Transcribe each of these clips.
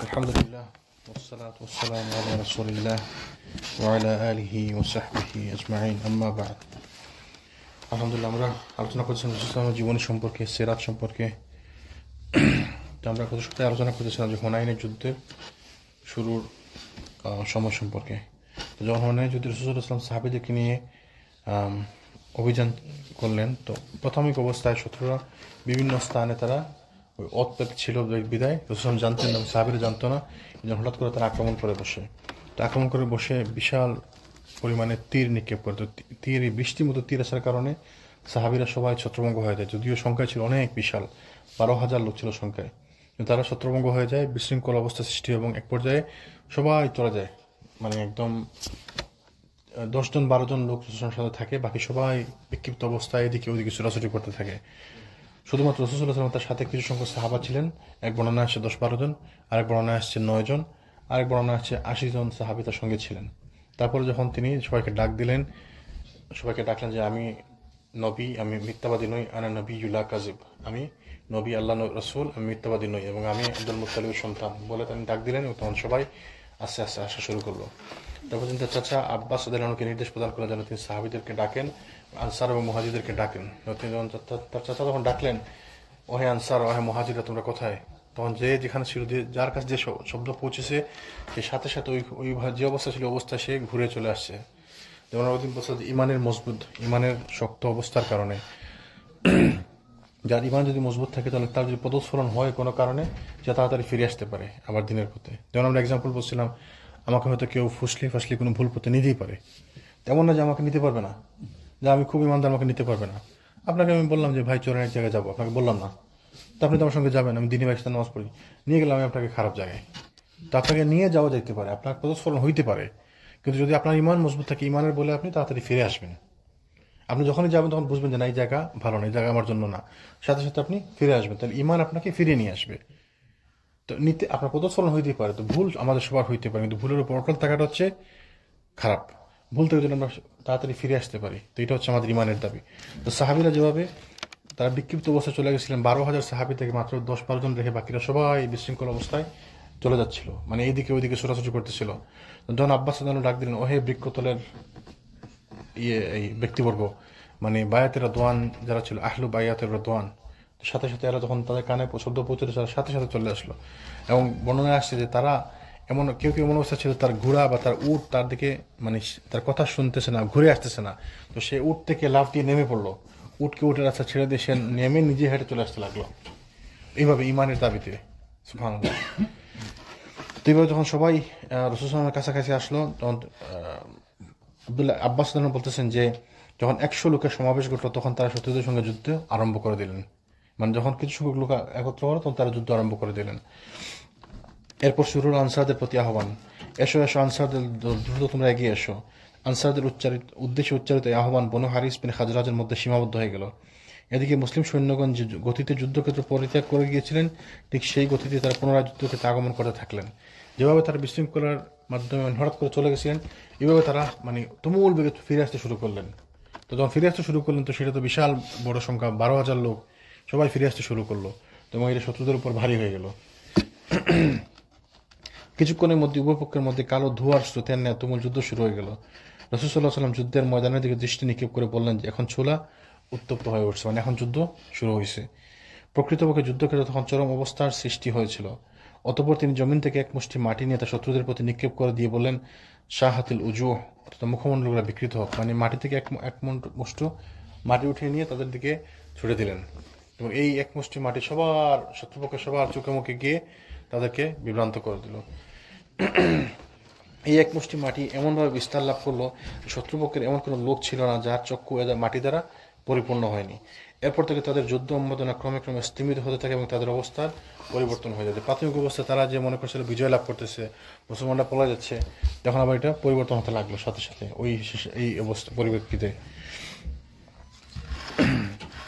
আলহামদুলিল্লাহ والصلاة والسلام على رسول الله وعلى آله وصحبه أجمعين أما بعد আলহামদুলিল্লাহ আমরা আলোচনা করছিলাম রাসূলুল্লাহর জীবনী সম্পর্কে সিরাত সম্পর্কে তো আমরা গত সপ্তাহে আলোচনা করতেছিলাম যে হুনাইনের যুদ্ধের শুরুর সময় সম্পর্কে তো যখন হুনাইনের যুদ্ধে রাসূলুল্লাহ সাল্লাল্লাহু আলাইহি ওয়াসাল্লাম সাহাবীদেরকে নিয়ে অভিযান করলেন তো প্রাথমিক অবস্থায় শত্রুরা বিভিন্ন স্থানে তারা ওই অতপেত ছিল বিদায় রাসূল জানতেন না, সাহাবীরা জানতো না, হঠাৎ করে তারা আক্রমণ করে বসে বিশাল পরিমাণে তীর নিক্ষেপ করে। তো তীর বৃষ্টির মতো তীর আসার কারণে সাহাবীরা সবাই ছত্রভঙ্গ হয়ে যায়, যদিও সংখ্যা ছিল অনেক বিশাল, 12,000 লোক ছিল সংখ্যায়, কিন্তু তারা ছত্রভঙ্গ হয়ে যায়, বিশৃঙ্খল অবস্থা সৃষ্টি হয় এবং এক পর্যায়ে সবাই চলে যায়, মানে একদম 10 জন 12 জন লোক সাথে থাকে, বাকি সবাই বিক্ষিপ্ত অবস্থায় এদিকে ওদিকে ছোটাছুটি করতে থাকে। শুধুমাত্র রাসূলুল্লাহ সাল্লাল্লাহু আলাইহি ওয়াসাল্লাম তার সাথে কিছু সংখ্যক সাহাবা ছিলেন, এক বর্ণনা আসছে 10-12 জন, আরেক বর্ণনা আসছে 9 জন, আরেক বর্ণনা আসছে 80 জন সাহাবী তার সঙ্গে ছিলেন। তারপরে যখন তিনি সবাইকে ডাকলেন যে আমি নবী, আমি মিথ্যাবাদী নই, আনা নবী লা কাযিব, আমি নবী, আল্লাহ রাসূল, আমি মিথ্যাবাদী নই এবং আমি আব্দুল মুত্তালিবের সন্তান বলে তিনি ডাক দিলেন এবং তখন সবাই আস্তে আস্তে আসা শুরু করলো। তারপর তিনি তার চাচা আব্বাস রাদিয়াল্লাহু আনহুকে নির্দেশ প্রদান করলেন যেন তিনি সাহাবীদেরকে ডাকেন, আনসার এবং মুহাজিরদেরকে ডাকেন। তিনি যখন তার চাচা তখন ডাকলেন, ওহে আনসার, ওহে মুহাজিররা, তোমরা কোথায়? তখন যেখানে ছিল, যার কাছে যে শব্দ পৌঁছেছে সে সাথে সাথে ওই যে অবস্থা ছিল অবস্থা সে ঘুরে চলে আসছে। যেমন ওই দিন বলছে ইমানের ইমানের শক্ত অবস্থার কারণে, যার ইমান যদি মজবুত থাকে তাহলে তার যদি পদস্খলন হয় কোনো কারণে সে তাড়াতাড়ি ফিরে আসতে পারে আবার দিনের পথে। যেমন আমরা এক্সাম্পল বলছিলাম, আমাকে হয়তো কেউ ফাঁসলি কোনো ভুল পথে নিতেই পারে, তেমন না যে আমাকে নিতে পারবে না, যে আমি খুব ইমানদার আমাকে নিতে পারবে না। আপনাকে আমি বললাম যে ভাই চোরের এক জায়গায় যাবো, আপনাকে বললাম না, তো আপনি তো আমার সঙ্গে যাবেন, আমি দিনী ব্যবস্থা নামাজ পড়ি, নিয়ে গেলাম আমি আপনাকে খারাপ জায়গায়, তো আপনাকে নিয়ে যাওয়া যেতে পারে, আপনার পদস্খলন হইতে পারে, কিন্তু যদি আপনার ইমান মজবুত থাকে, ইমানের বলে আপনি তাড়াতাড়ি ফিরে আসবেন। আপনি যখনই যাবেন তখন বুঝবেন যে না, এই জায়গা ভালো না, এই জায়গা আমার জন্য না, সাথে সাথে আপনি ফিরে আসবেন, তাহলে ইমান আপনাকে ফিরিয়ে নিয়ে আসবে। তো নিতে আপনার পদস্খলন হইতেই পারে, তো ভুল আমাদের সবার হইতে পারে, কিন্তু ভুলের উপর অটল থাকাটা হচ্ছে খারাপ। ভুল থেকে যদি আমরা তাড়াতাড়ি ফিরে আসতে পারি, তো এটা হচ্ছে আমাদের ইমানের দাবি। তো সাহাবীরা যেভাবে তারা বিক্ষিপ্ত অবস্থায় চলে গেছিলেন, 12,000 সাহাবী থেকে মাত্র 10-12 জন রেখে বাকিরা সবাই বিশৃঙ্খল অবস্থায় চলে যাচ্ছিল, মানে এইদিকে ওইদিকে ছোটাছুটি করতেছিল। যখন আব্বাস ডাক দিলেন, ওহে বৃক্ষতলের এই ব্যক্তিবর্গ, মানে বায়াতের রাদওয়ান যারা ছিল, আহলু বায়াতের রাদওয়ান, সাথে সাথে এরা যখন তাদের কানে শব্দ পৌঁছতে সাথে সাথে চলে আসলো। এবং বর্ণনায় আসছে যে তারা কেউ এমন অবস্থা ছিল, তার ঘোড়া বা তার উট তার দিকে, মানে তার কথা শুনতেছে না, ঘুরে আসতেছে না, তো সে উট থেকে লাফ দিয়ে নেমে পড়লো, উটের রাস্তা ছেড়ে দিয়ে সে নেমে নিজে হেঁটে চলে আসতে লাগলো, এইভাবে ইমানের দাবিতে। সুবহানাল্লাহ। তো এইভাবে যখন সবাই রাসূলুল্লাহ সাল্লাল্লাহু আলাইহি ওয়াসাল্লামের কাছাকাছি আসলো, তখন আব্বাস বলতেছেন যে যখন 100 লোকের সমাবেশ ঘটলো তখন তারা শত্রুদের সঙ্গে যুদ্ধ আরম্ভ করে দিলেন, মানে যখন কিছু সংখ্যক লোক একত্র হলো তখন তারা যুদ্ধ আরম্ভ করে দিলেন। এরপর শুরু হলো আনসারদের প্রতি আহ্বান, এসো আনসারদের, দ্রুত তোমরা এগিয়ে এসো। আনসারদের উদ্দেশ্যে উচ্চারিত আহ্বান বনু হারিস বিন খাজরাজের মধ্যে সীমাবদ্ধ হয়ে গেল। এদিকে মুসলিম সৈন্যগণ যে গতিতে যুদ্ধক্ষেত্র পরিত্যাগ করে গিয়েছিলেন, ঠিক সেই গতিতে তারা পুনরায় যুদ্ধক্ষেত্রে আগমন করতে থাকলেন। যেভাবে তারা বিশৃঙ্খলার মাধ্যমে হঠাৎ করে চলে গেছিলেন, এইভাবে তারা মানে তুমুল বেগে ফিরে আসতে শুরু করলেন। তো যখন ফিরে আসতে শুরু করলেন, তো সেটা তো বিশাল বড় সংখ্যা, 12,000 লোক সবাই ফিরে আসতে শুরু করলো, এবং এটা শত্রুদের উপর ভারী হয়ে গেল। কিছুক্ষণের মধ্যে উভয়পক্ষের মধ্যে কালো ধোঁয়ার স্রোতের ন্যায় তুমুল যুদ্ধ শুরু হয়ে গেল। রাসূলুল্লাহ সাল্লাল্লাহু আলাইহি ওয়াসাল্লাম যুদ্ধের ময়দানের দিকে দৃষ্টি নিক্ষেপ করে বললেন যে এখন চুলা উত্তপ্ত হয়ে উঠছে, মানে এখন যুদ্ধ শুরু হয়েছে। প্রকৃতপক্ষে যুদ্ধক্ষেত্রে তখন চরম অবস্থার সৃষ্টি হয়েছিল। অতঃপর তিনি জমিন থেকে এক মুষ্টি মাটি নিয়ে তার শত্রুদের প্রতি নিক্ষেপ করে দিয়ে বললেন, শাহাতিল উজুহ, অর্থাৎ মুখমণ্ডলগুলো বিকৃত হোক, মানে মাটি থেকে এক মুষ্টি মাটি উঠিয়ে নিয়ে তাদের দিকে ছুড়ে দিলেন, এবং এই এক মুষ্টি মাটি শত্রুপক্ষের সবার চোখে মুখে গিয়ে তাদেরকে বিভ্রান্ত করে দিল। এই এক মুষ্টি মাটি এমনভাবে বিস্তার লাভ করলো, শত্রুপক্ষের এমন কোনো লোক ছিল না যার চক্ষু মাটি দ্বারা পরিপূর্ণ হয়নি। এরপর থেকে তাদের যুদ্ধ উন্মাদনা ক্রমে স্তীমিত হতে থাকে এবং তাদের অবস্থার পরিবর্তন হয়ে যাচ্ছে। প্রাথমিক অবস্থায় তারা যে মনে করছিল বিজয় লাভ করতেছে, মুসলমানরা পলা যাচ্ছে, তখন আবার এটা পরিবর্তন হতে লাগলো সাথে সাথে এই অবস্থা পরিপ্রেক্ষিতে।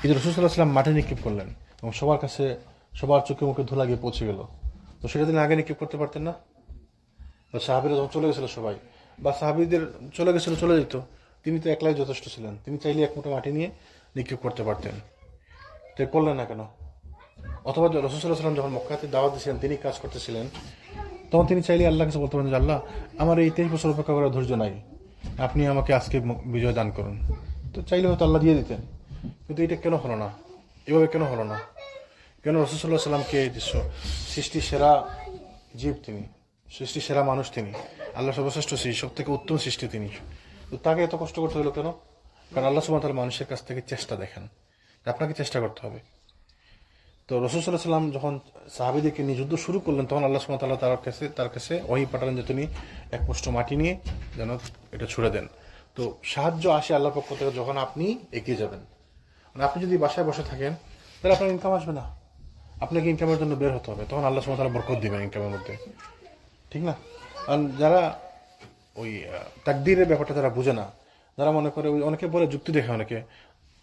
কিন্তু রাসূলুল্লাহ সাল্লাল্লাহু আলাইহি ওয়াসাল্লাম মাঠে নিক্ষেপ করলেন এবং সবার চোখে মুখে ধুলা গিয়ে পৌঁছে গেল। তো সেটা তিনি আগে নিক্ষেপ করতে পারতেন না? সাহাবীরা যখন চলে গেছিল সবাই, বা সাহাবীদের চলে যেত, তিনি তো একলাই যথেষ্ট ছিলেন, তিনি চাইলে এক মুঠো মাটি নিয়ে নিক্ষেপ করতে পারতেন, তো করলেন না কেন? অথবা রাসূলুল্লাহ সাল্লাল্লাহু আলাইহি ওয়াসাল্লাম যখন মক্কাতে দাওয়াত দিয়েছিলেন, তিনি কাজ করতেছিলেন, তখন তিনি চাইলে আল্লাহ কাছে বলতে পারেন যে আল্লাহ আমার এই 23 বছর অপেক্ষা করার ধৈর্য নাই, আপনি আমাকে আজকে বিজয় দান করুন। তো চাইলে হয়তো আল্লাহ দিয়ে দিতেন, কিন্তু এটা কেন হলো না? এভাবে কেন হলো না? কেন রাসূল সাল্লাল্লাহু আলাইহি ওয়াসাল্লামকে সৃষ্টির সেরা জীব তিনি, সৃষ্টির সেরা মানুষ তিনি, আল্লাহ সর্বশ্রেষ্ঠ সৃষ্টি, সব থেকে উত্তম সৃষ্টি তিনি, তো তাকে এত কষ্ট করতে হলো কেন? কারণ আল্লাহ সুবহানাহু ওয়া তাআলা মানুষের কাছ থেকে চেষ্টা দেখেন, আপনাকে চেষ্টা করতে হবে। তো রাসূল সাল্লাল্লাহু আলাইহি ওয়াসাল্লাম যখন সাহাবীদেরকে নিয়ে যুদ্ধ শুরু করলেন, তখন আল্লাহ সুবহানাহু ওয়া তাআলা তার কাছে ওহী পাঠালেন যে তুমি এক মুষ্ঠ মাটি নিয়ে যেন এটা ছুড়ে দেন। তো সাহায্য আসে আল্লাহর পক্ষ থেকে যখন আপনি এগিয়ে যাবেন। মানে আপনি যদি বাসায় বসে থাকেন তাহলে আপনার ইনকাম আসবে না, আপনাকে ইনকামের জন্য বের হতে হবে, তখন আল্লাহ সুবহানাহু ওয়া তাআলা বরকত দিবেন ইনকামের মধ্যে, ঠিক না? আর যারা ওই তাকদীরের ব্যাপারটা যারা বুঝে না, যারা মনে করে ওই অনেকে বলে যুক্তি দেখে অনেকে,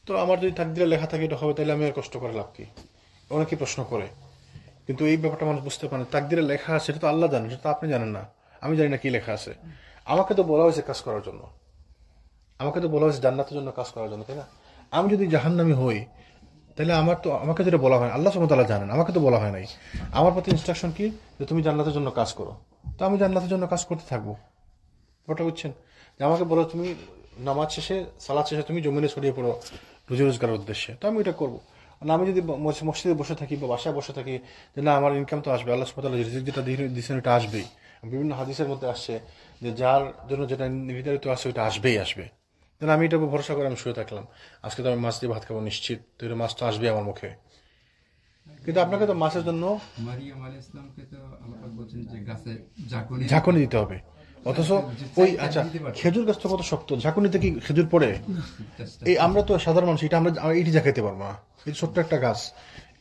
তো আমার যদি তাকদীরে লেখা থাকে এটা হবে, তাহলে আমি আর কষ্ট করে লাভ কি? অনেকে প্রশ্ন করে, কিন্তু এই ব্যাপারটা মানুষ বুঝতে পারে। তাকদীরে লেখা আছে সেটা তো আল্লাহ জানেন, সেটা তো আপনি জানেন না, আমি জানি না কি লেখা আছে। আমাকে তো বলা হয়েছে কাজ করার জন্য, আমাকে তো বলা হয়েছে জান্নাতের জন্য কাজ করার জন্য, তাই না? আমি যদি জাহান্নামী হই তাহলে আমাকে যেটা বলা হয় আল্লাহ সুবহানাহু ওয়া তাআলা জানেন, আমাকে তো বলা হয় নাই। আমার প্রতি ইনস্ট্রাকশন কি যে তুমি জান্নাতের জন্য কাজ করো, তো আমি জান্নাতের জন্য কাজ করতে থাকবো। ব্যাপারটা বুঝছেন? যে আমাকে বলো তুমি নামাজ শেষে সালাত শেষে তুমি জমিনে ছড়িয়ে পড়ো রুজি রোজগারের উদ্দেশ্যে, তো আমি এটা করবো। না আমি যদি মসজিদে বসে থাকি বা বাসায় বসে থাকি যে না আমার ইনকাম তো আসবে, আল্লাহ সুবহানাহু ওয়া তাআলা রিজিক যেটা দিয়েছেন এটা আসবেই। বিভিন্ন হাদিসের মধ্যে আসছে যে যার জন্য যেটা নির্ধারিত আছে ওইটা আসবেই আসবে, তাহলে আমি এটা ভরসা করে আমি শুয়ে থাকলাম, আজকে তো আমি মাছ দিয়ে ভাত খাবো নিশ্চিত, তো এটা মাছ তো আসবে আমার মুখে। কিন্তু আপনাকে তো মাছের জন্য মারিয়াম আলাইহিস সালামকে তো আল্লাহ পাক বলেন যে গাছে ঝাঁকুনি দিতে হবে, অথচ ওই আচ্ছা খেজুর গাছ তো কত শক্ত, ঝাঁকুনিতে কি খেজুর পড়ে? এই আমরা তো সাধারণ মানুষ, এটা আমরা এটি ঝাঁকাইতে পারবো না, এই ছোট্ট একটা গাছ,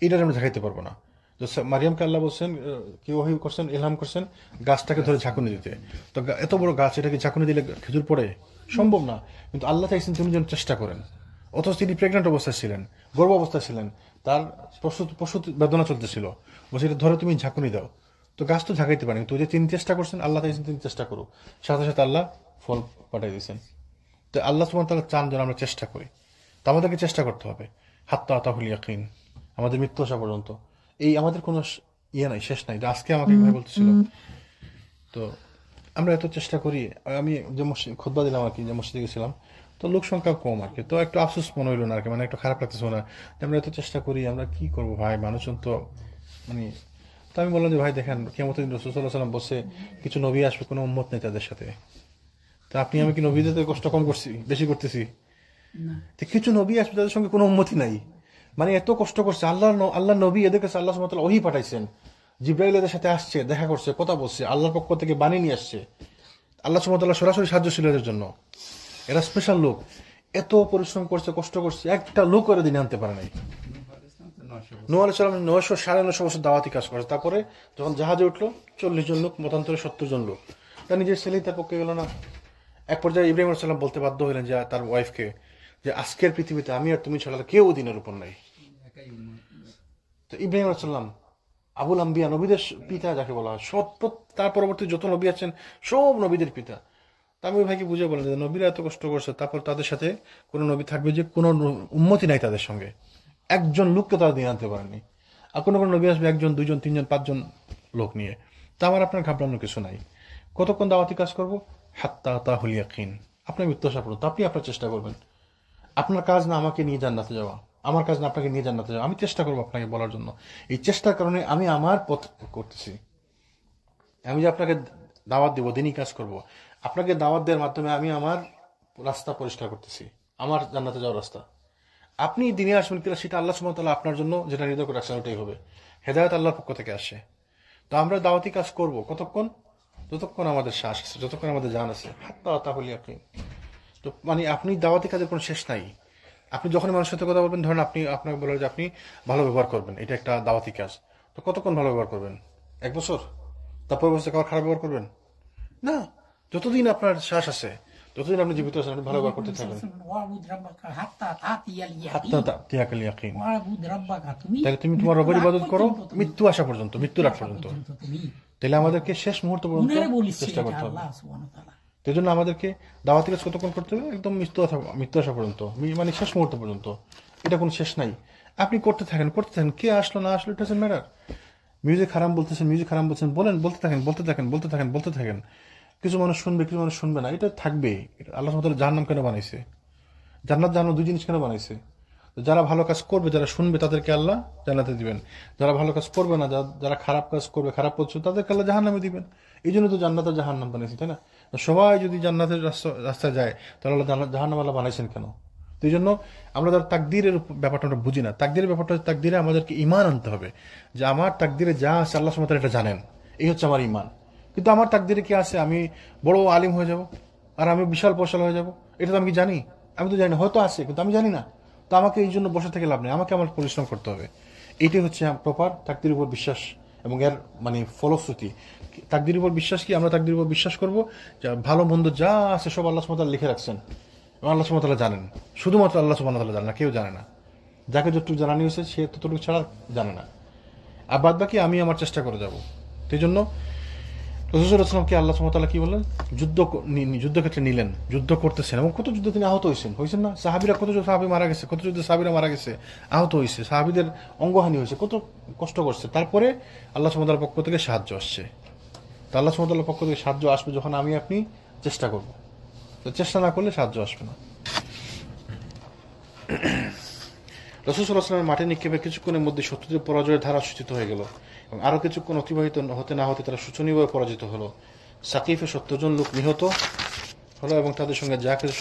এটা আমরা ঝাঁকাইতে পারবো না। তো মারিয়ামকে আল্লাহ বলছেন কি ওহী করছেন, ইলহাম করছেন গাছটাকে ধরে ঝাঁকুনি দিতে। তো এত বড় গাছ, এটাকে ঝাঁকুনি দিলে খেজুর পড়ে? সম্ভব না। কিন্তু আল্লাহ চাইছেন তুমি যেন চেষ্টা করেন। অথচ তিনি প্রেগনেন্ট অবস্থায় ছিলেন, গর্ভ অবস্থায় ছিলেন, তার প্রসূতি বেদনা চলতেছিল, বলছে এটা ধরে তুমি ঝাঁকুনি দাও। তো গাছ তো ঝাঁকাইতে পারেন, তো যে তিনি চেষ্টা করছেন, আল্লাহ চাইছেন তিনি চেষ্টা করুক, সাথে সাথে আল্লাহ ফল পাঠিয়ে দিয়েছেন। তো আল্লাহ সুবহানাহু ওয়া তাআলা চান যেন আমরা চেষ্টা করি, তো আমাদেরকে চেষ্টা করতে হবে হাত্তা আতাহুল ইয়াকিন, আমাদের মৃত্যু আসা পর্যন্ত। এই আমাদের কোনো ইয়ে নাই, শেষ নাই। আজকে আমাকে ভাই বলতেছিল, তো আমরা এত চেষ্টা করি। আমি যে খুতবা দিলাম আর কি, যে মসজিদে গেছিলাম, তো লোক সংখ্যা কম আর কি, তো একটু আফসোস মনে হইলো না আর কি, মানে একটু খারাপ লাগতেছে না যে আমরা এত চেষ্টা করি, আমরা কি করবো ভাই, মানুষজন তো মানে। তো আমি বললাম যে ভাই দেখেন কিয়ামতের দিন রাসূল সাল্লাল্লাহু আলাইহি ওয়াসাল্লাম বলছে কিছু নবী আসবে, কোনো উম্মত নেই তাদের সাথে। তো আপনি আমি কি নবীদের কষ্ট কম করছি, বেশি করতেছি? তো কিছু নবী আসবে তাদের সঙ্গে কোনো উম্মতি নাই, মানে এত কষ্ট করছে আল্লাহ নবী, এদের কাছে আল্লাহ সুবহানাহু ওয়া তাআলা ওহী পাঠাইছেন, জিবরাইল এদের সাথে আসছে, দেখা করছে, কথা বলছে, আল্লাহর পক্ষ থেকে বাণী নিয়ে আসছে, আল্লাহ সুবহানাহু ওয়া তাআলা সরাসরি সাহায্য ছিল এদের জন্য। এরা স্পেশাল লোক, এত পরিশ্রম করছে, কষ্ট করছে, একটা লোক করে দিনে আনতে পারে নাই। নূহ আলাইহিস সালাম 900-950 বছর দাওয়াতি কাজ করেছে, তারপরে যখন জাহাজে উঠলো 40 জন লোক, মতান্তরে 70 জন লোক, তার নিজের ছেলেই তার পক্ষে গেল না। এক পর্যায়ে ইব্রাহিম আলাইহিস সালাম বলতে বাধ্য হলেন যে তার ওয়াইফকে যে আজকের পৃথিবীতে আমি আর তুমি ছাড়া কেউ দিনের উপর নাই। তো ইব্রাহিম আলাইহিস সালাম আবুল আম্বিয়া, নবীদের পিতা যাকে বলা হয়, তার পরবর্তী যত নবী আছেন সব নবীদের পিতা। তা আমি ওই ভাইকে বুঝে বলেন যে নবীরা এত কষ্ট করছে, তারপর তাদের সাথে কোনো নবী থাকবে যে কোনো উম্মতি নাই তাদের সঙ্গে, একজন লোককে তারা দিয়ে আনতে পারেনি। আর কোনো কোনো নবী আসবে 1 জন 2 জন 3 জন 5 জন লোক নিয়ে। তা আমার আপনার ঘাবড়ানোর কিছু নাই। কতক্ষণ দাওয়াতি কাজ করবো? হাত্তা আতাহুল ইয়াকিন, আপনার মৃত্যু আসা পর্যন্ত আপনি আপনার চেষ্টা করবেন। আপনার কাজ না আমাকে নিয়ে জান্নাতে যাওয়া, আমার কাজ না আপনাকে নিয়ে জান্নাতে যাওয়া, আমি চেষ্টা করবো আপনাকে বলার জন্য। এই চেষ্টার কারণে আমি আমার পথ করতেছি। আমি যে আপনাকে দাওয়াত দিব, দিনই কাজ করব, আপনাকে দাওয়াত দেওয়ার মাধ্যমে আমি আমার রাস্তা পরিষ্কার করতেছি, আমার জান্নাতে যাওয়ার রাস্তা। আপনি দিনে আসবেন কিনা সেটা আল্লাহ সুবহানাহু ওয়া তাআলা আপনার জন্য যেটা নির্ধারণ করে রাখছেন ওটাই হবে। হেদায়েত আল্লাহর পক্ষ থেকে আসে। তো আমরা দাওয়াতি কাজ করব কতক্ষণ? যতক্ষণ আমাদের শ্বাস আছে, যতক্ষণ আমাদের জান আছে। হাত্তা আতাহুল ইয়াকিন। তো মানে আপনি দাওয়াতি কাজের কোনো শেষ নাই। আপনি যখন মানুষের সাথে কথা বলবেন, ধরেন আপনাকে বললেন যে আপনি ভালো ব্যবহার করবেন, এটা একটা দাওয়াতি কাজ, তো কতক্ষণ ভালো ব্যবহার করবেন? 1 বছর? তারপর বছর খারাপ ব্যবহার করবেন না। যতদিন আপনার শ্বাস আছে, যতদিন আপনি জীবিত আছেন, আপনি ভালো ব্যবহার করতে থাকবেন। তাহলে তুমি তোমার রবের ইবাদত করো মৃত্যু আসা পর্যন্ত, মৃত্যুর আগ পর্যন্ত। তাহলে আমাদেরকে শেষ মুহূর্ত পর্যন্ত চেষ্টা করতে হবে। সেই জন্য আমাদেরকে দাওয়াতি কাজ কতক্ষণ করতে হবে? একদম মৃত্যু আসা পর্যন্ত, মানে শেষ মুহূর্ত পর্যন্ত। এটা কোনো শেষ নাই, আপনি করতে থাকেন। কে আসলো না আসলো ইট ডাজন্ট ম্যাটার। মিউজিক হারাম বলতেছেন, মিউজিক হারাম বলছেন, বলতে থাকেন। কিছু মানুষ শুনবে, কিছু মানুষ শুনবে না, এটা থাকবে। আল্লাহ সুবহানাহু ওয়া তাআলা জাহান্নাম কেন বানাইছে? জান্নাত জাহান্নাম দুই জিনিস কেন বানাইছে? যারা ভালো কাজ করবে, যারা শুনবে, তাদেরকে আল্লাহ জান্নাতে দিবেন। যারা ভালো কাজ করবে না, যারা খারাপ কাজ করবে, খারাপ পথ চলবে, তাদেরকে আল্লাহ জাহান্নামে দিবেন। এই জন্য তো জান্নাত আর জাহান্নাম বানাইছে, তাই না? সবাই যদি জান্নাতের রাস্তায় যায়, তাহলে আল্লাহ জাহান্নাম আল্লাহ বানাইছেন কেন? তো এই জন্য আমরা তার তাকদীরের ব্যাপারটা আমরা বুঝি না। তাকদীরের ব্যাপারটা, তাকদীরে আমাদেরকে ঈমান আনতে হবে যে আমার তাকদীরে যা আছে আল্লাহ সুবহানাহু ওয়া তাআলা এটা জানেন, এই হচ্ছে আমার ঈমান। কিন্তু আমার তাকদীরে কি আছে? আমি বড় আলিম হয়ে যাব আর আমি বিশাল পয়সা হয়ে যাব, এটা তো আমি কি জানি? আমি তো জানি না, হয়তো আছে কিন্তু আমি জানি না। তো আমাকে এই জন্য বসে থেকে লাভ নেই, আমাকে আমার পরিশ্রম করতে হবে। এইটাই হচ্ছে প্রপার তাকদীরের উপর বিশ্বাস এবং এর মানে ফলশ্রুতি। তাকদীরের উপর বিশ্বাস কি? আমরা তাকদীরের উপর বিশ্বাস করব যে ভালো মন্দ যা আছে সব আল্লাহ সুবহানাহু ওয়া তাআলা লিখে রাখছেন এবং আল্লাহ সুবহানাহু ওয়া তাআলা জানেন। শুধুমাত্র আল্লাহ সুবহানাহু ওয়া তাআলা জানেন না, কেউ জানে না। যাকে যতটুকু জানানি হয়েছে সে ততটুকু ছাড়া জানে না। আর বাদ বাকি আমি আমার চেষ্টা করে যাব। সেই জন্য রাসূল সাল্লাল্লাহু আলাইহি ওয়াসাল্লামকে আল্লাহ সুবহানাহু ওয়া তাআলা কি বললেন? যুদ্ধক্ষেত্রে নিলেন, যুদ্ধ করতেছেন এবং কত যুদ্ধ তিনি আহত হয়েছেন না? সাহাবীরা কত সাহাবী মারা গেছে, কত যুদ্ধে সাহাবীরা মারা গেছে, আহত হয়েছে, সাহাবীদের অঙ্গহানি হয়েছে, কত কষ্ট করছে। তারপরে আল্লাহ সুবহানাহু ওয়া তাআলার পক্ষ থেকে সাহায্য আসছে। তো আল্লাহ সুবহানাহু ওয়া তাআলার পক্ষ থেকে সাহায্য আসবে যখন আমি আপনি চেষ্টা করব। তো চেষ্টা না করলে সাহায্য আসবে না। রাসূল সাল্লাল্লাহু আলাইহি ওয়াসাল্লামের মাটি নিক্ষেপের কিছুক্ষণের মধ্যে শত্রুদের পরাজয়ের ধারা সূচিত হয়ে গেল এবং আরও কিছুক্ষণ অতিবাহিত হতে না হতে তারা শোচনীয়ভাবে পরাজিত হলো। সাকিফে 70 জন লোক নিহত হলো এবং তাদের সঙ্গে যা কিছু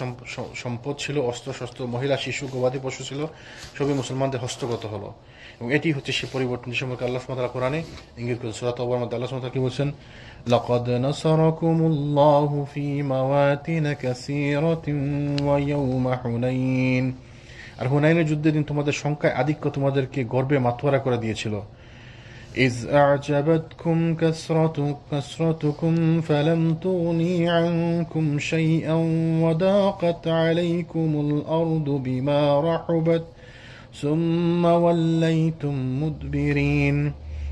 সম্পদ ছিল, অস্ত্রশস্ত্র, মহিলা, শিশু, গবাদি পশু ছিল, সবই মুসলমানদের হস্তগত হলো। এবং এটি হচ্ছে সেই পরিবর্তন যে সম্পর্কে আল্লাহ সুবহানাহু ওয়া তাআলা কোরআনে ইঙ্গিত করেছেন। সূরা তাওবার মধ্যে আল্লাহ সুবহানাহু ওয়া তাআলা কি বলছেন? লাকাদ নাসারাকুমুল্লাহু ফি মাওয়াতিন কাসীরাতিন ওয়া ইয়াওমা হুনাইন। আর হুনাইনের যুদ্ধের দিন তোমাদের সংখ্যায় আধিক্য তোমাদেরকে গর্বে মাতোয়ারা করে দিয়েছিল। إذ أعجبتكم كثرتكم فلم تغني عنكم شيئا وضاقت عليكم الأرض بما رحبت ثم وليتم مدبرين।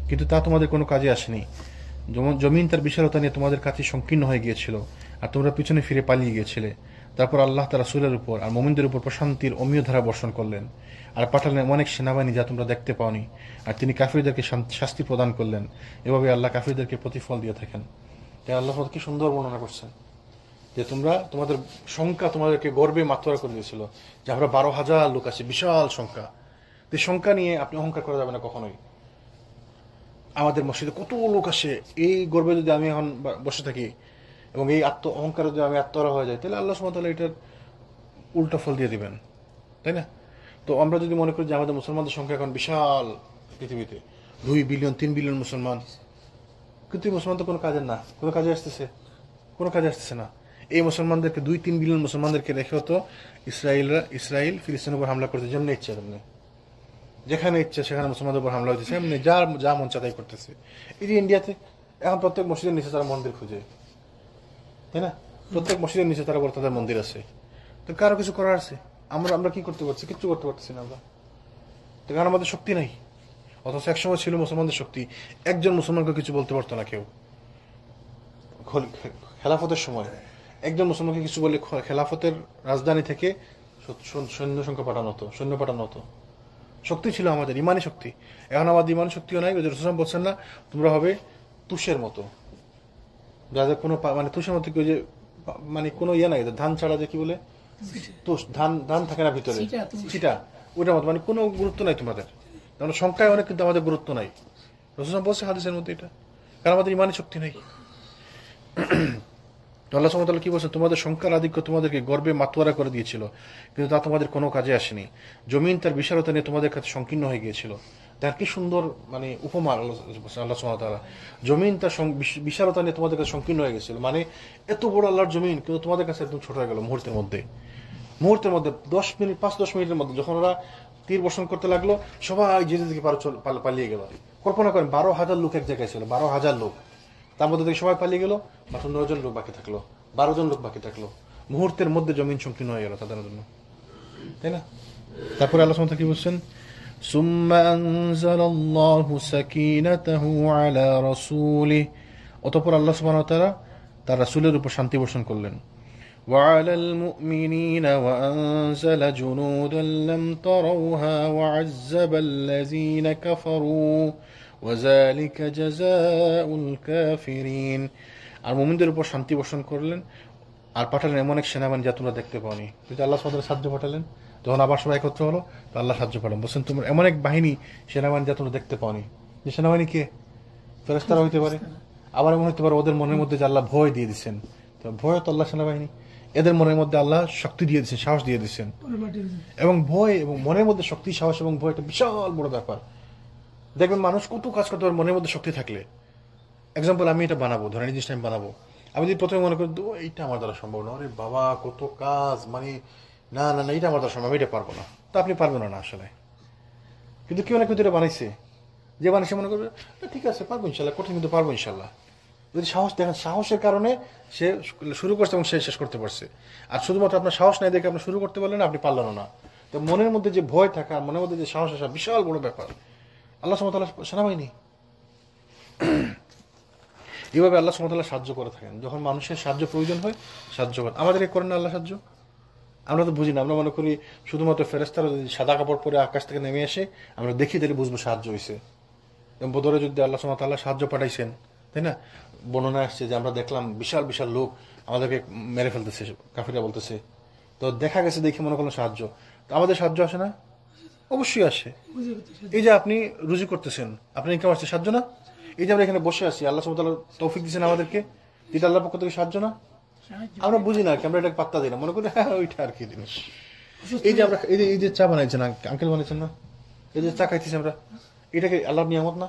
কিন্তু তা তোমাদের কোনো কাজে আসেনি। জমিন তার বিশালতা নিয়ে তোমাদের কাছে সংকীর্ণ হয়ে গিয়েছিল আর তোমরা পিছনে ফিরে পালিয়ে গিয়েছিলে। তারপর আল্লাহ তার রাসূলের উপর আর মুমিনদের উপর প্রশান্তির অমীয় ধারা বর্ষণ করলেন আর পাঠালেন অনেক সেনাবাহিনী যা তোমরা দেখতে পাওনি। আর তিনি কাফিরদেরকে শাস্তি প্রদান করলেন। এভাবে আল্লাহ কাফিরদেরকে প্রতিফল দিয়ে থাকেন। তাই আল্লাহ কি সুন্দর বর্ণনা করছেন যে তোমাদের সংখ্যা তোমাদেরকে গর্বে মাতোয়ারা করে দিয়েছিল যে আমরা 12,000 লোক আছি, বিশাল সংখ্যা। এই সংখ্যা নিয়ে আপনি অহংকার করা যাবে না কখনোই। আমাদের মসজিদে কত লোক আসে, এই গর্বে যদি আমি এখন বসে থাকি এবং এই অহংকারে যদি আমি আত্মহারা হয়ে যাই, তাহলে আল্লাহ সুবহানাহু ওয়া তাআলা এটার উল্টা ফল দিয়ে দিবেন, তাই না? তো আমরা যদি মনে করি যে আমাদের মুসলমানদের সংখ্যা এখন বিশাল পৃথিবীতে 2 বিলিয়ন 3 বিলিয়ন মুসলমান, কিন্তু এই মুসলমান তো কোনো কাজের না, কোনো কাজে আসতেছে না। এই মুসলমানদেরকে 2-3 বিলিয়ন মুসলমানদেরকে রেখে হতো ইসরায়েল ফিলিস্তিনের উপর হামলা করতে যেমনি ইচ্ছা, যেখানে ইচ্ছে সেখানে মুসলমানদের উপর হামলা হইতেছে, এমনি যা মন চাই করতেছে। এই যে ইন্ডিয়াতে এখন প্রত্যেক মসজিদের নিচে তারা মন্দির খুঁজে, তাই না? প্রত্যেক মসজিদের নিচে তারা বলে তাদের মন্দির আছে। তো কারো কিছু করার আছে? আমরা কি করতে পারছি? কিচ্ছু করতে পারতেছি না আমরা। তো কারণ আমাদের শক্তি নাই। অথচ একসময় ছিল মুসলমানদের শক্তি, একজন মুসলমানকে কিছু বলতে পারতো না কেউ। খেলাফতের সময় একজন মুসলমানকে কিছু বললে খেলাফতের রাজধানী থেকে সৈন্য পাঠানো হতো। শক্তি ছিল আমাদের, ইমানি শক্তি। এখন আমাদের ইমানি শক্তিও নাই। রাসূল বলছেন না তোমরা হবে তুষের মতো, যাদের কোনো মানে তুষের মতো কেউ যে মানে কোনো ইয়ে নাই, ধান ছাড়া যে কি বলে তুষ, ধান থাকে না ভিতরে, চিটা, ওটার মতো, মানে কোনো গুরুত্ব নাই তোমাদের। কারণ সংখ্যায় অনেক, কিন্তু আমাদের গুরুত্ব নাই। রাসূল বলছে হাদিসের মধ্যে এটা, কারণ আমাদের ইমানি শক্তি নাই। আল্লাহ সুবহানাহু ওয়া তাআলা কি বলছেন? তোমাদের সংখ্যার আধিক্য তোমাদেরকে গর্বে মাতোয়ারা করে দিয়েছিল, কিন্তু তা তোমাদের কোনো কাজে আসেনি। জমিন তার বিশালতা নিয়ে তোমাদের কাছে সংকীর্ণ হয়ে গিয়েছিল। তার কি সুন্দর মানে উপমা আল্লাহ সুবহানাহু ওয়া তাআলা। জমিন তার বিশালতা নিয়ে তোমাদের কাছে সংকীর্ণ হয়ে গেছিল, মানে এত বড় আল্লাহর জমিন, কিন্তু তোমাদের কাছে একদম ছোট হয়ে গেল মুহূর্তের মধ্যে। 5-10 মিনিটের মধ্যে যখন ওরা তীর বর্ষণ করতে লাগলো, সবাই যেতে থেকে পালিয়ে গেল। কল্পনা করেন 12,000 লোক এক জায়গায় ছিল, 12,000 লোক, তার মধ্যে থেকে সবাই পালিয়ে গেল, মাত্র 9 জন লোক বাকি থাকলো, 12 জন লোক বাকি থাকলো। মুহূর্তের মধ্যে জমিন সংকীর্ণ হয়ে গেল তাদের জন্য, তাই না? তারপরে আল্লাহ সুবহানাহু ওয়া তাআলা কি বলছেন? সুম্মা আনজালাল্লাহু সাকিনাতাহু আলা রাসূলিহি, অতঃপর আল্লাহ সুবহানাহু ওয়া তাআলা তার রাসূলের উপর শান্তি বর্ষণ করলেন। وعلى المؤمنين وأنزل جنودا لم تروها وعذب الذين كفروا ওয়াযালিকা জাযাউল কাফিরিন। আর মুমিনদের উপর শান্তি বর্ষণ করলেন আর পাঠালেন এমন এক সেনাবাহিনী যা তোমরা দেখতে পাওনি। কিন্তু আল্লাহ সুবহানাহু ওয়া তাআলা সাহায্য পাঠালেন, যখন আবার সবাই একত্র হলো তো আল্লাহ সাহায্য পাঠালেন, বলছেন তোমরা এমন এক বাহিনী সেনাবাহিনী যা তোমরা দেখতে পাওনি। যে সেনাবাহিনী কে? ফেরেশতারা হইতে পারে, আবার এমন হতে পারে ওদের মনের মধ্যে যে আল্লাহ ভয় দিয়ে দিচ্ছেন, তো ভয় তো আল্লাহ সেনাবাহিনী, এদের মনের মধ্যে আল্লাহ শক্তি দিয়ে দিচ্ছেন, সাহস দিয়ে দিচ্ছেন। এবং ভয় এবং মনের মধ্যে শক্তি, সাহস এবং ভয় একটা বিশাল বড় ব্যাপার। দেখবেন মানুষ কত কাজ করতে পারে মনের মধ্যে শক্তি থাকলে। এক্সাম্পল, আমি এটা বানাবো, ধরেন এই জিনিসটা আমি বানাবো, আমি যদি প্রথমে মনে করি এইটা আমার দ্বারা সম্ভব না, আরে বাবা কত কাজ, মানে না না না, এটা আমার দ্বারা সম্ভব, আমি এটা পারবো না, তো আপনি পারবেন না আসলে। কিন্তু কেউ না কেউ এটা বানাইছে, যে বানিয়েছে মনে করবে ঠিক আছে পারবো ইনশাল্লাহ, কঠিন কিন্তু পারবো ইনশাল্লাহ। যদি সাহস দেখেন, সাহসের কারণে সে শুরু করছে এবং সে শেষ করতে পারছে। আর শুধুমাত্র আপনার সাহস নাই দেখে আপনি শুরু করতে পারলেন না, আপনি পারলেন না। তো মনের মধ্যে যে ভয় থাকা, মনের মধ্যে যে সাহস আসা বিশাল বড় ব্যাপার। আল্লাহ সুবহানাহু ওয়া তাআলা সেনাবাহিনী এইভাবে আল্লাহ সুবহানাহু ওয়া তাআলা সাহায্য করে থাকেন, যখন মানুষের সাহায্য প্রয়োজন হয় সাহায্য করেন। আমাদের করেন না আল্লাহ সাহায্য? আমরা তো বুঝি না, আমরা মনে করি শুধুমাত্র ফেরেশতারা যদি সাদা কাপড় পরে আকাশ থেকে নেমে আসে আমরা দেখি তাহলে বুঝবো সাহায্য হয়েছে। এবং বদরের যুদ্ধে আল্লাহ সুবহানাহু ওয়া তাআলা সাহায্য পাঠাইছেন, তাই না? বর্ণনা আসছে যে আমরা দেখলাম বিশাল বিশাল লোক আমাদেরকে মেরে ফেলতেছে, কাফিররা বলতেছে, তো দেখা গেছে দেখে মনে করলাম সাহায্য। তো আমাদের সাহায্য আসে না? অবশ্যই আসে। এই যে আপনি রুজি করতেছেন, আপনি ইনকাম আসছে, সাহায্য না? এই যে আমরা এখানে বসে আছি, আল্লাহ সুবহানাহু ওয়া তাআলা তৌফিক দিয়েছেন আমাদেরকে, এটা আল্লাহর পক্ষ থেকে সাহায্য না? আমরা বুঝি না, আমরা এটাকে পাত্তা দিই না, মনে করি হ্যাঁ ওইটা আর কি জিনিস। এই যে আমরা এই যে চা বানাইছেন, আঙ্কেল বানাইছেন না, এই যে চা খাইতেছি আমরা, এটাকে আল্লাহর নিয়ামত না?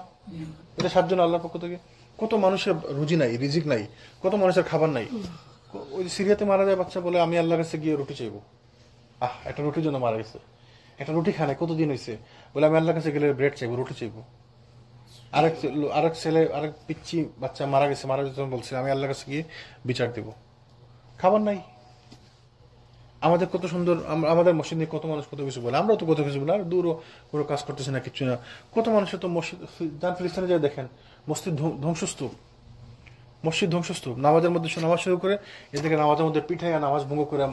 এটা সাহায্য না আল্লাহর পক্ষ থেকে? কত মানুষের রুজি নাই, রিজিক নাই, কত মানুষের খাবার নাই। ওই সিরিয়াতে মারা যায় বাচ্চা, বলে আমি আল্লাহর কাছে গিয়ে রুটি চাইবো, একটা রুটির জন্য মারা গেছে, একটা রুটি খায় না, কতদিন হয়েছে, বলে আমি আল্লাহর কাছে গেলে ব্রেড চাইবো, রুটি চাইবো। আরেক ছেলে, আরেক পিচ্ছি বাচ্চা মারা গেছে, বলছে আমি আল্লাহর কাছে গিয়ে বিচার দেব, খাবার নাই। আমাদের কত সুন্দর, আমাদের মসজিদ নিয়ে কত মানুষ কত কিছু বলে, আমরাও তো কত কিছু বলি, আর দূরও কোনো কাজ করতেছে না, কিচ্ছু না। কত মানুষের তো মসজিদ, যান ফিলিস্তিনে যায় দেখেন, মসজিদ ধ্বংসস্তূপ, মসজিদ ধ্বংসস্তূপ, নামাজের মধ্যে নামাজ শুরু করে এদিকে নামাজের মধ্যে পিঠাইয়া নামাজ ভঙ্গ করে,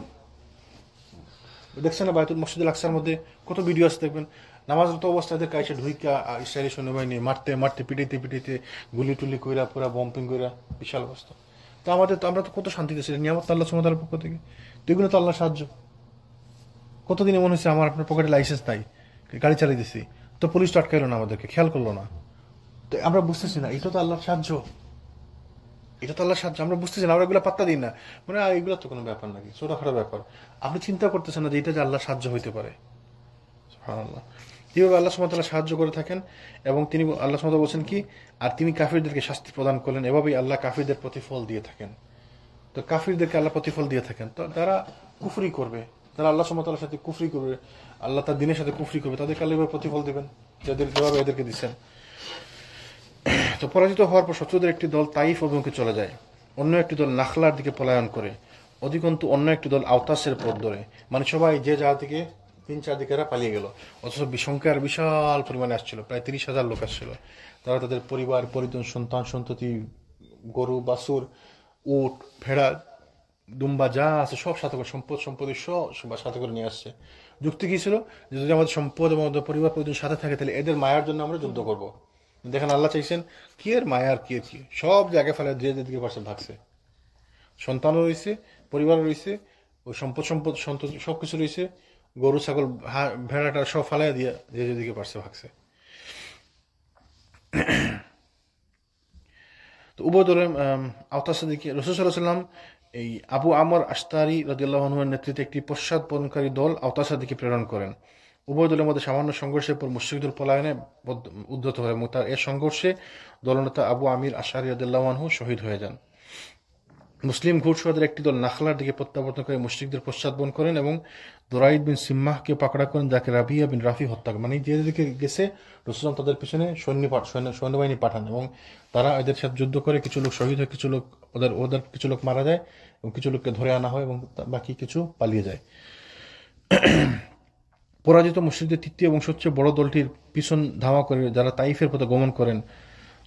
দেখছেন না বাইতুল মসজিদুল আকসার মধ্যে কত ভিডিও আছে, দেখবেন নামাজরত অবস্থায় এদের কাছে ঢুইকা ইসরায়েলি সৈন্যবাহিনী মারতে মারতে পিটাইতে পিটাইতে গুলি টুলি কইরা পুরা বম্পিং কইরা, বিশাল অবস্থা। তো আমরা তো কত শান্তিতে ছিলাম, নিয়ামত আল্লাহ সুবহানাহু ওয়া তাআলার পক্ষ থেকে, তো এগুলো তো আল্লাহর সাহায্য। কতদিনে মনে হচ্ছে আমার আপনার পকেটে লাইসেন্স নাই, গাড়ি চালিয়ে দিচ্ছি, তো পুলিশ তো আটকাইলো না, আমাদেরকে খেয়াল করলো না, তো আমরা বুঝতেছি না এটা তো আল্লাহর সাহায্য, এটা তো আল্লাহর সাহায্য, আমরা বুঝতেছি না, আমরা এগুলো পাত্তা দিই না, মানে এগুলো তো কোনো ব্যাপার নাকি, ছোটখাটো ব্যাপার। আপনি চিন্তা করতেছেন না যে এটা যে আল্লাহর সাহায্য হইতে পারে। সুবহানাল্লাহ, এইভাবে আল্লাহ সুবহানাহু ওয়া তাআলা সাহায্য করে থাকেন। এবং তিনি আল্লাহ সুবহানাহু ওয়া তাআলা বলছেন কি, আর তিনি কাফিরদেরকে শাস্তি প্রদান করলেন, এভাবেই আল্লাহ কাফিরদের প্রতিফল দিয়ে থাকেন। তো কাফিরদেরকে আল্লাহ প্রতিফল দিয়ে থাকেন, তো যারা কুফরি করবে, যারা আল্লাহ সুবহানাহু ওয়া তাআলার সাথে কুফরি করবে, আল্লাহ তার দিনের সাথে কুফরি করবে, তাদেরকে আল্লাহ এভাবে প্রতিফল দিবেন যেভাবে এদেরকে দিচ্ছেন। তো পরাজিত হওয়ার পর শত্রুদের একটি দল তাইফ অভিমুখে চলে যায়, অন্য একটি দল নাখলার দিকে পলায়ন করে, অধিকন্তু অন্য একটি দল আওতাসের পথ ধরে, মানে সবাই যে জায়গা থেকে 3-4 দিকেরা পালিয়ে গেল। অথচ সংখ্যার বিশাল পরিমাণে আসছিল, প্রায় 30,000 লোক আসছিল। তারা তাদের পরিবার পরিজন, সন্তান সন্ততি, গরু বাছুর, উট ভেড়া দুম্বা যা আছে সব সাথে করে, সম্পত্তি সব সাথে করে নিয়ে আসছে। যুক্তি কি ছিল, যে যদি আমাদের সম্পদ এবং আমাদের পরিবার পরিজন সাথে থাকে তাহলে এদের মায়ার জন্য আমরা যুদ্ধ করব। দেখেন আল্লাহ চাইছেন কি এর মায়া, আর কি এর কি, সব জায়গায় ফেলে যে যেদিকে পারছে ভাগছে, সন্তানও রয়েছে, পরিবার রয়েছে, ওই সম্পদ সন্ততি সবকিছু রয়েছে, গরু ছাগল ভেড়াটা সব ফালাই দিয়ে যে যেদিকে পারছে ভাগছে। তো উভয় দলের আওতাসের দিকে রাসূল সাল্লাল্লাহু আলাইহি ওয়াসাল্লাম এই আবু আমর আশতারি রাদিয়াল্লাহু আনহুর নেতৃত্বে একটি পশ্চাৎপদকারী দল আওতাসের দিকে প্রেরণ করেন। উভয় দলের মধ্যে সামান্য সংঘর্ষের পর মুশরিকদের পলায়নে উদ্যত হয় এবং তার এ সংঘর্ষে দলনেতা আবু আমির আশআরি রাদিয়াল্লাহু আনহু শহীদ হয়ে যান। মুসলিম ঘুরসওয়াদের একটি দল নাখলার দিকে প্রত্যাবর্তন করে মুশরিকদের পশ্চাৎপদ করেন এবং দুরাইদ বিন সিম্মাহকে পাকড়া করেন, যাকে রাবিয়া বিন রাফি হত্যা করেন। মানে যেদিকে গেছে রাসূল তাদের পিছনে সৈন্যবাহিনী পাঠান এবং তারা এদের সাথে যুদ্ধ করে, কিছু লোক শহীদ হয়, কিছু লোক ওদের কিছু লোক মারা যায় এবং কিছু লোককে ধরে আনা হয় এবং বাকি কিছু পালিয়ে যায়। পরাজিত মুশরিকদের তৃতীয় এবং সবচেয়ে বড় দলটির পিছন ধাওয়া করে যারা তাইফের পথে গমন করেন,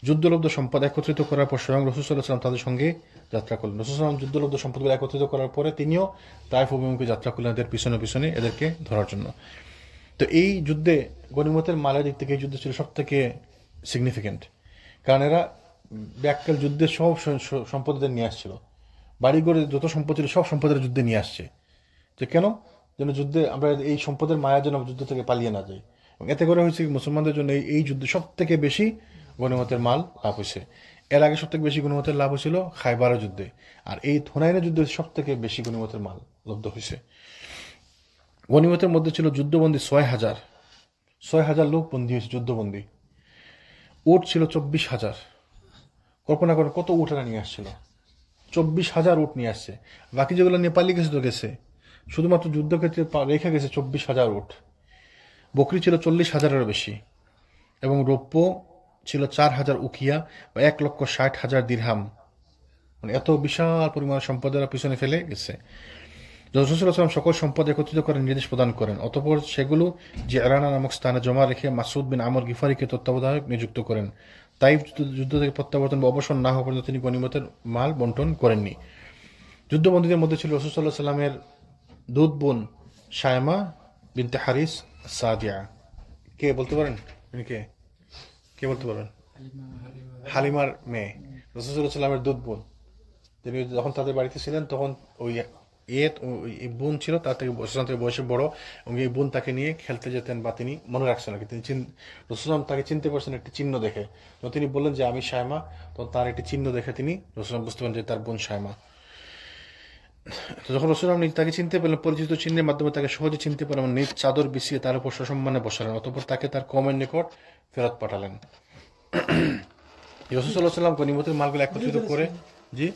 যুদ্ধলব্ধ সম্পদ একত্রিত করার পর স্বয়ং রাসূল সাল্লাল্লাহু আলাইহি ওয়াসাল্লাম তাদের সঙ্গে যাত্রা করলেন। রাসূল সাল্লাল্লাহু আলাইহি ওয়াসাল্লাম যুদ্ধলব্ধ সম্পদগুলো একত্রিত করার পরে তিনিও তাইফ অভিমুখে যাত্রা করলেন এদের পিছনে পিছনে এদেরকে ধরার জন্য। তো এই যুদ্ধে গনিমতের মালের দিক থেকে এই যুদ্ধ ছিল সব থেকে সিগনিফিক্যান্ট, কারণ এরা ব্যাককাল যুদ্ধে সব সম্পদের নিয়ে আসছিল, বাড়িঘরে যত সম্পদ ছিল সব সম্পদের যুদ্ধে নিয়ে আসছে। যে কেন? যেন যুদ্ধে আমরা এই সম্পদের মায়া যেন যুদ্ধ থেকে পালিয়ে না যাই। এবং এতে করে হয়েছে মুসলমানদের জন্য এই যুদ্ধে সব থেকে বেশি গনিমতের মাল লাভ হয়েছে। এর আগে সব থেকে বেশি গনিমতের লাভ হয়েছিল খাইবারের যুদ্ধে, আর এই হুনাইনের যুদ্ধে সব থেকে বেশি গনিমতের মাল লব্ধ হয়েছে। গনিমতের মধ্যে ছিল যুদ্ধবন্দী 6,000 লোক বন্দী হয়েছে, যুদ্ধবন্দী। উট ছিল 24,000। কল্পনা করেন কত উট এরা নিয়ে আসছিল, 24,000 উট নিয়ে আসছে। বাকি যেগুলো নেপালি গেছে তো গেছে, শুধুমাত্র যুদ্ধক্ষেত্রে রেখে গেছে 24,000 উট। বকরি ছিল 40,000-এরও বেশি, এবং রৌপ্য ছিল 4,000 উকিয়া বা 1,60,000 দিরহাম। মানে এত বিশাল পরিমাণ সম্পদের পিছনে ফেলে গেছে। রাসূল সাল্লাল্লাহু আলাইহি ওয়াসাল্লাম সকল সম্পদ একত্রিত করেন, নির্দেশ প্রদান করেন। অতঃপর সেগুলো জিরানা নামক স্থানে জমা রেখে মাসউদ বিন আমর গিফারিকে তত্ত্বাবধায়ক নিযুক্ত করেন। তাইফ যুদ্ধ থেকে প্রত্যাবর্তন বা অবসর না হওয়া পর্যন্ত তিনি গনিমতের মাল বন্টন করেননি। যুদ্ধবন্দীদের মধ্যে ছিল রাসূল সাল্লাল্লাহু আলাইহি ওয়াসাল্লামের দুধ বোন শায়মা বিনতে হারিস সাদিয়া। কে বলতে পারেন? কে বলতে পারেন? হালিমার মেয়ে, রাসূল সাল্লাল্লাহু আলাইহি ওয়াসাল্লামের দুধ বোন। তিনি যখন তাদের বাড়িতে ছিলেন তখন ওই বোন ছিল তার থেকে বয়সে বড়, এবং এই বোন তাকে নিয়ে খেলতে যেতেন, বা তিনি মনে রাখছেন আর কি। তিনি রাসূল তাকে চিনতে পারছেন একটি চিহ্ন দেখে। তো তিনি বললেন যে আমি শায়মা, তো তার একটি চিহ্ন দেখে তিনি রাসূল বুঝতে পারেন যে তার বোন শায়মা। তো যখন রাসূল তাকে চিনতে পেলেন, পরিচিত চিহ্নের মাধ্যমে তাকে সহজে চিনতে পারলেন, নিজ চাদর বিছিয়ে তার উপর সসম্মানে বসালেন। অতঃপর তাকে তার কমের নিকট ফেরত পাঠালেন। রাসূল সাল্লাল্লাহু আলাইহি ওয়াসাল্লাম গনিমতের মালগুলো একত্রিত করে, জি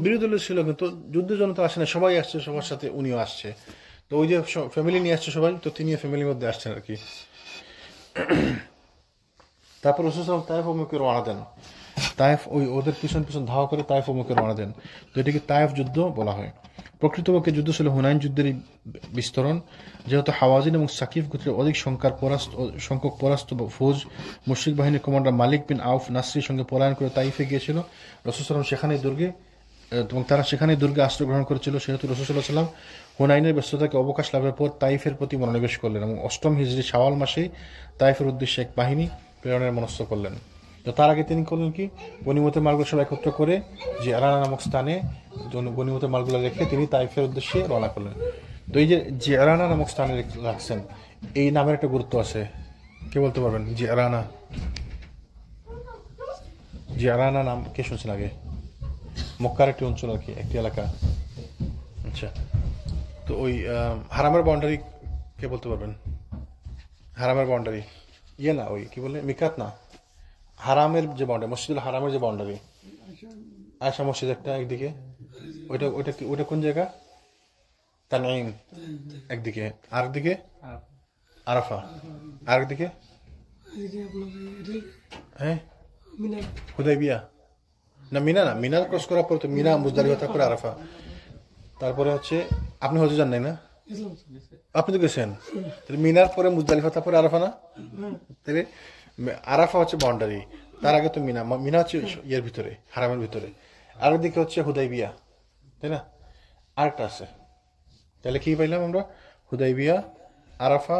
বিরোধী দল ছিল, কিন্তু যুদ্ধের জন্য তো আসে না, সবাই আসছে, সবার সাথে উনিও আসছে। তো ওই যে ফ্যামিলি নিয়ে আসছে সবাই, তো তিনি ফ্যামিলির মধ্যে আসছেন আর কি। তারপর রাসূল সাল্লাল্লাহু আলাইহি ওয়াসাল্লাম তায়েফ অভিমুখে রওনা দেন। তায়েফ ওদের পিছন ধাওয়া করে তায়েফ অভিমুখে রওনা দেন। তো এটাকে তায়েফ যুদ্ধ বলা হয়। প্রকৃতপক্ষে যুদ্ধ ছিল হুনাইন যুদ্ধের বিস্তরণ, যেহেতু হাওয়াজিন এবং সাকিফ গোত্রের অধিক সংখ্যক পরাস্ত ফৌজ মুশরিক বাহিনীর কমান্ডার মালিক বিন আউফ নাসরির সঙ্গে পলায়ন করে তাইফে গিয়েছিল। রাসূল সাল্লাল্লাহু সেখানে দুর্গে, এবং তারা সেখানে দুর্গে আশ্রয় গ্রহণ করেছিল। সেহেতু রাসূল সাল্লাল্লাহু আলাইহি ওয়াসাল্লাম হুনাইনের ব্যস্ততাকে অবকাশ লাভের পর তাইফের প্রতি মনোনিবেশ করলেন, এবং 8ম হিজরি শাওয়াল মাসেই তাইফের উদ্দেশ্যে এক বাহিনী প্রেরণের মনস্থ করলেন। তো তার আগে তিনি করলেন কি, গনিমতের মালগুলো সব একত্র করে যে আরানা নামক স্থানে গনিমতের মালগুলো রেখে তিনি তাইফের উদ্দেশ্যে রওনা করলেন। তো এই যে আরানা নামক স্থানে রাখছেন, এই নামের একটা গুরুত্ব আছে। কে বলতে পারবেন? আরানা নাম কে শুনছেন আগে? মক্কার একটি অঞ্চল আর কি, একটি এলাকা। আচ্ছা, তো ওই হারামের বাউন্ডারি কে বলতে পারবেন? হারামের বাউন্ডারি না, ওই কি বলে, মিকাত না, হারামের যে বাউন্ডারি, মসজিদুল হারামের যে বাউন্ডারি, আয়সা মসজিদ একটা একদিকে, ওইটা কোন জায়গা? তানঈম একদিকে, আরেকদিকে আরাফা, আরেকদিকে হ্যাঁ হুদাইবিয়া। না, মিনা না, মিনা ক্রস করার পর তো মিনা, মুজদালিফা, তারপরে আরাফা, তারপরে হচ্ছে আপনি হজে যান নাই না? আপনি তো গেছেন। তাহলে মিনার পরে মুজদালিফা, তারপরে আরাফা না? তাহলে আরাফা হচ্ছে বাউন্ডারি, তার আগে তো মিনা হচ্ছে ইয়ের ভিতরে, হারামের ভিতরে, আর দিকে হচ্ছে হুদাইবিয়া, তাই না? আরেকটা আছে, তাহলে কি পাইলাম আমরা? হুদাইবিয়া, আরাফা,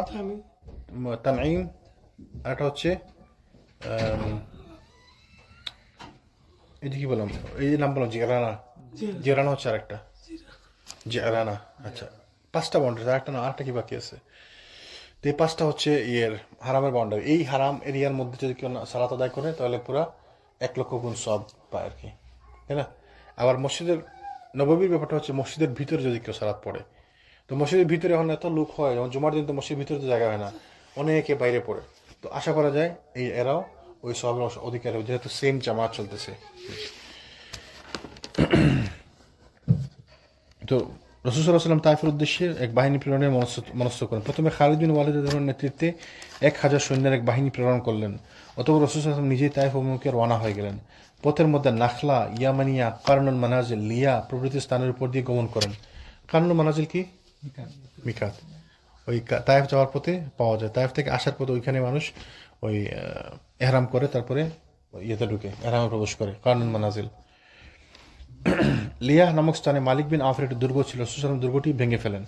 তানঈম, আরেকটা হচ্ছে এটা কি বললাম, এই নাম বললাম জিরানা হচ্ছে আরেকটা, জিরানা। আচ্ছা, 5টা বাউন্ডারি, আরেকটা না, আরেকটা কি বাকি আছে? তো এই 5টা হচ্ছে হারামের বাউন্ডারি। এই হারাম এরিয়ার মধ্যে যদি কেউ সালাত আদায় করে তাহলে পুরা 1,00,000 গুণ সওয়াব পায় আর কি, তাই না? আবার মসজিদের নববীর ব্যাপারটা হচ্ছে মসজিদের ভিতরে যদি কেউ সালাত পড়ে, তো মসজিদের ভিতরে এখন এত লোক হয়, যেমন জুমার দিন তো মসজিদের ভিতরে তো জায়গা হয় না, অনেকে বাইরে পড়ে, তো আশা করা যায় এরাও ওই সওয়াবের অধিকারী, যেহেতু সেম জামাত চলতেছে। তো রাসূল সাল্লাল্লাহু আলাইহি ওয়াসাল্লাম তাইফের উদ্দেশ্যে এক বাহিনী প্রেরণের মনস্থ করেন। প্রথমে খালিদ বিন ওয়ালিদের নেতৃত্বে 1,000 সৈন্যের এক বাহিনী প্রেরণ করলেন। অতঃপর রাসূল সাল্লাল্লাহু আলাইহি ওয়াসাল্লাম নিজেই তাইফ অভিমুখে রওনা হয়ে গেলেন। পথের মধ্যে নাখলা, ইয়ামানিয়া, কারনুল মানাজিল, লিয়া প্রভৃতি স্থানের উপর দিয়ে গমন করেন। কারনুল মানাজিল কি? মিকাত। ওই তাইফ যাওয়ার পথে পাওয়া যায়, তাইফ থেকে আসার পথে ওইখানে মানুষ ওই এহরাম করে, তারপরে ইয়েতে ঢুকে এহরামে প্রবেশ করে, কারনুল মানাজিল। লিয়াহ নামক স্থানে মালিক বিন আউফের একটি দুর্গ ছিল, রাসূল সাল্লাল্লাহু আলাইহি ওয়াসাল্লাম দুর্গটি ভেঙে ফেলেন।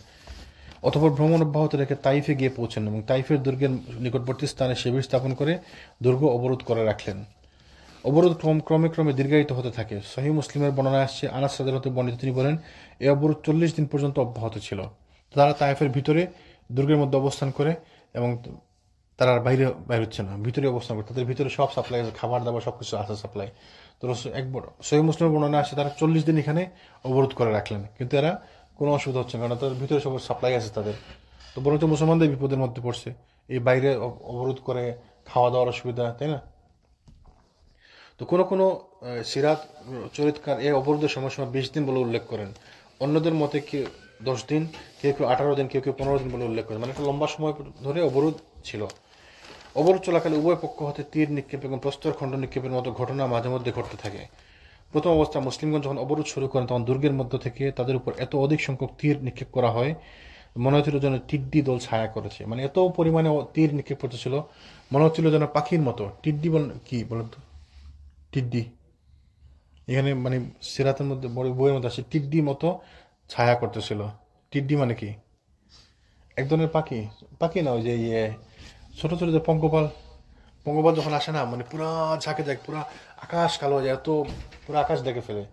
অতঃপর ভ্রমণ অব্যাহত রেখে তাইফে গিয়ে পৌঁছেন এবং তাইফের দুর্গের নিকটবর্তী স্থানে শিবির স্থাপন করে দুর্গ অবরোধ করে রাখলেন। অবরোধ ক্রমে ক্রমে দীর্ঘায়িত হতে থাকে। সহিহ মুসলিমের বর্ণনায় আসছে, আনাস রাদিয়াল্লাহু বর্ণিত, তিনি বলেন, এই অবরোধ 40 দিন পর্যন্ত অব্যাহত ছিল। তারা তাইফের ভিতরে দুর্গের মধ্যে অবস্থান করে এবং তারা বাইরে হচ্ছে না, ভিতরে অবস্থান করে। তাদের ভিতরে সব সাপ্লাই আছে, খাবার দাবার সবকিছু আছে সাপ্লাই। তো একবার সহিহ মুসলিমের বর্ণনা আসছে তারা 40 দিন এখানে অবরোধ করে রাখলেন, কিন্তু এরা কোনো অসুবিধা হচ্ছে না, কারণ তাদের ভিতরে সব সাপ্লাই আছে তাদের। তো বরঞ্চ মুসলমানদের বিপদের মধ্যে পড়ছে এই বাইরে অবরোধ করে খাওয়া দাওয়ার অসুবিধা, তাই না? তো কোনো কোনো সিরাত চরিতকার এই অবরোধের সময়সীমা 20 দিন বলে উল্লেখ করেন। অন্যদের মতে কেউ 10 দিন, কেউ 18 দিন, কেউ 15 দিন বলে উল্লেখ করেন। মানে একটা লম্বা সময় ধরে অবরোধ ছিল। অবরোধ চলাকালে উভয় পক্ষ হতে তীর নিক্ষেপ এবং প্রস্তর খণ্ড নিক্ষেপের মতো ঘটনা মাঝে মধ্যে ঘটতে থাকে। প্রথম অবস্থা মুসলিমগণ যখন অবরোধ শুরু করেন তখন দুর্গের মধ্য থেকে তাদের উপর এত অধিক সংখ্যক তীর নিক্ষেপ করা হয়, মনে হচ্ছিল যেন টিড্ডি দল ছায়া করেছে। মানে এত পরিমাণে তীর নিক্ষেপ করতেছিল, মনে হচ্ছিল যেন পাখির মতো। টিড্ডি কি বলেন তো? টিড্ডি এখানে মানে সিরাতের মধ্যে বইয়ের মধ্যে আসে, টিড্ডি মতো ছায়া করতেছিল। টিড্ডি মানে কি? এক ধরনের পাখি। পাখি না, ওই যে ছোট ছোট যে পঙ্গপাল যখন আসে না, মানে পুরা ঝাঁকে যায়, পুরা আকাশ কালো হয়ে যায়, এত পুরো আকাশ দেখে ফেলে।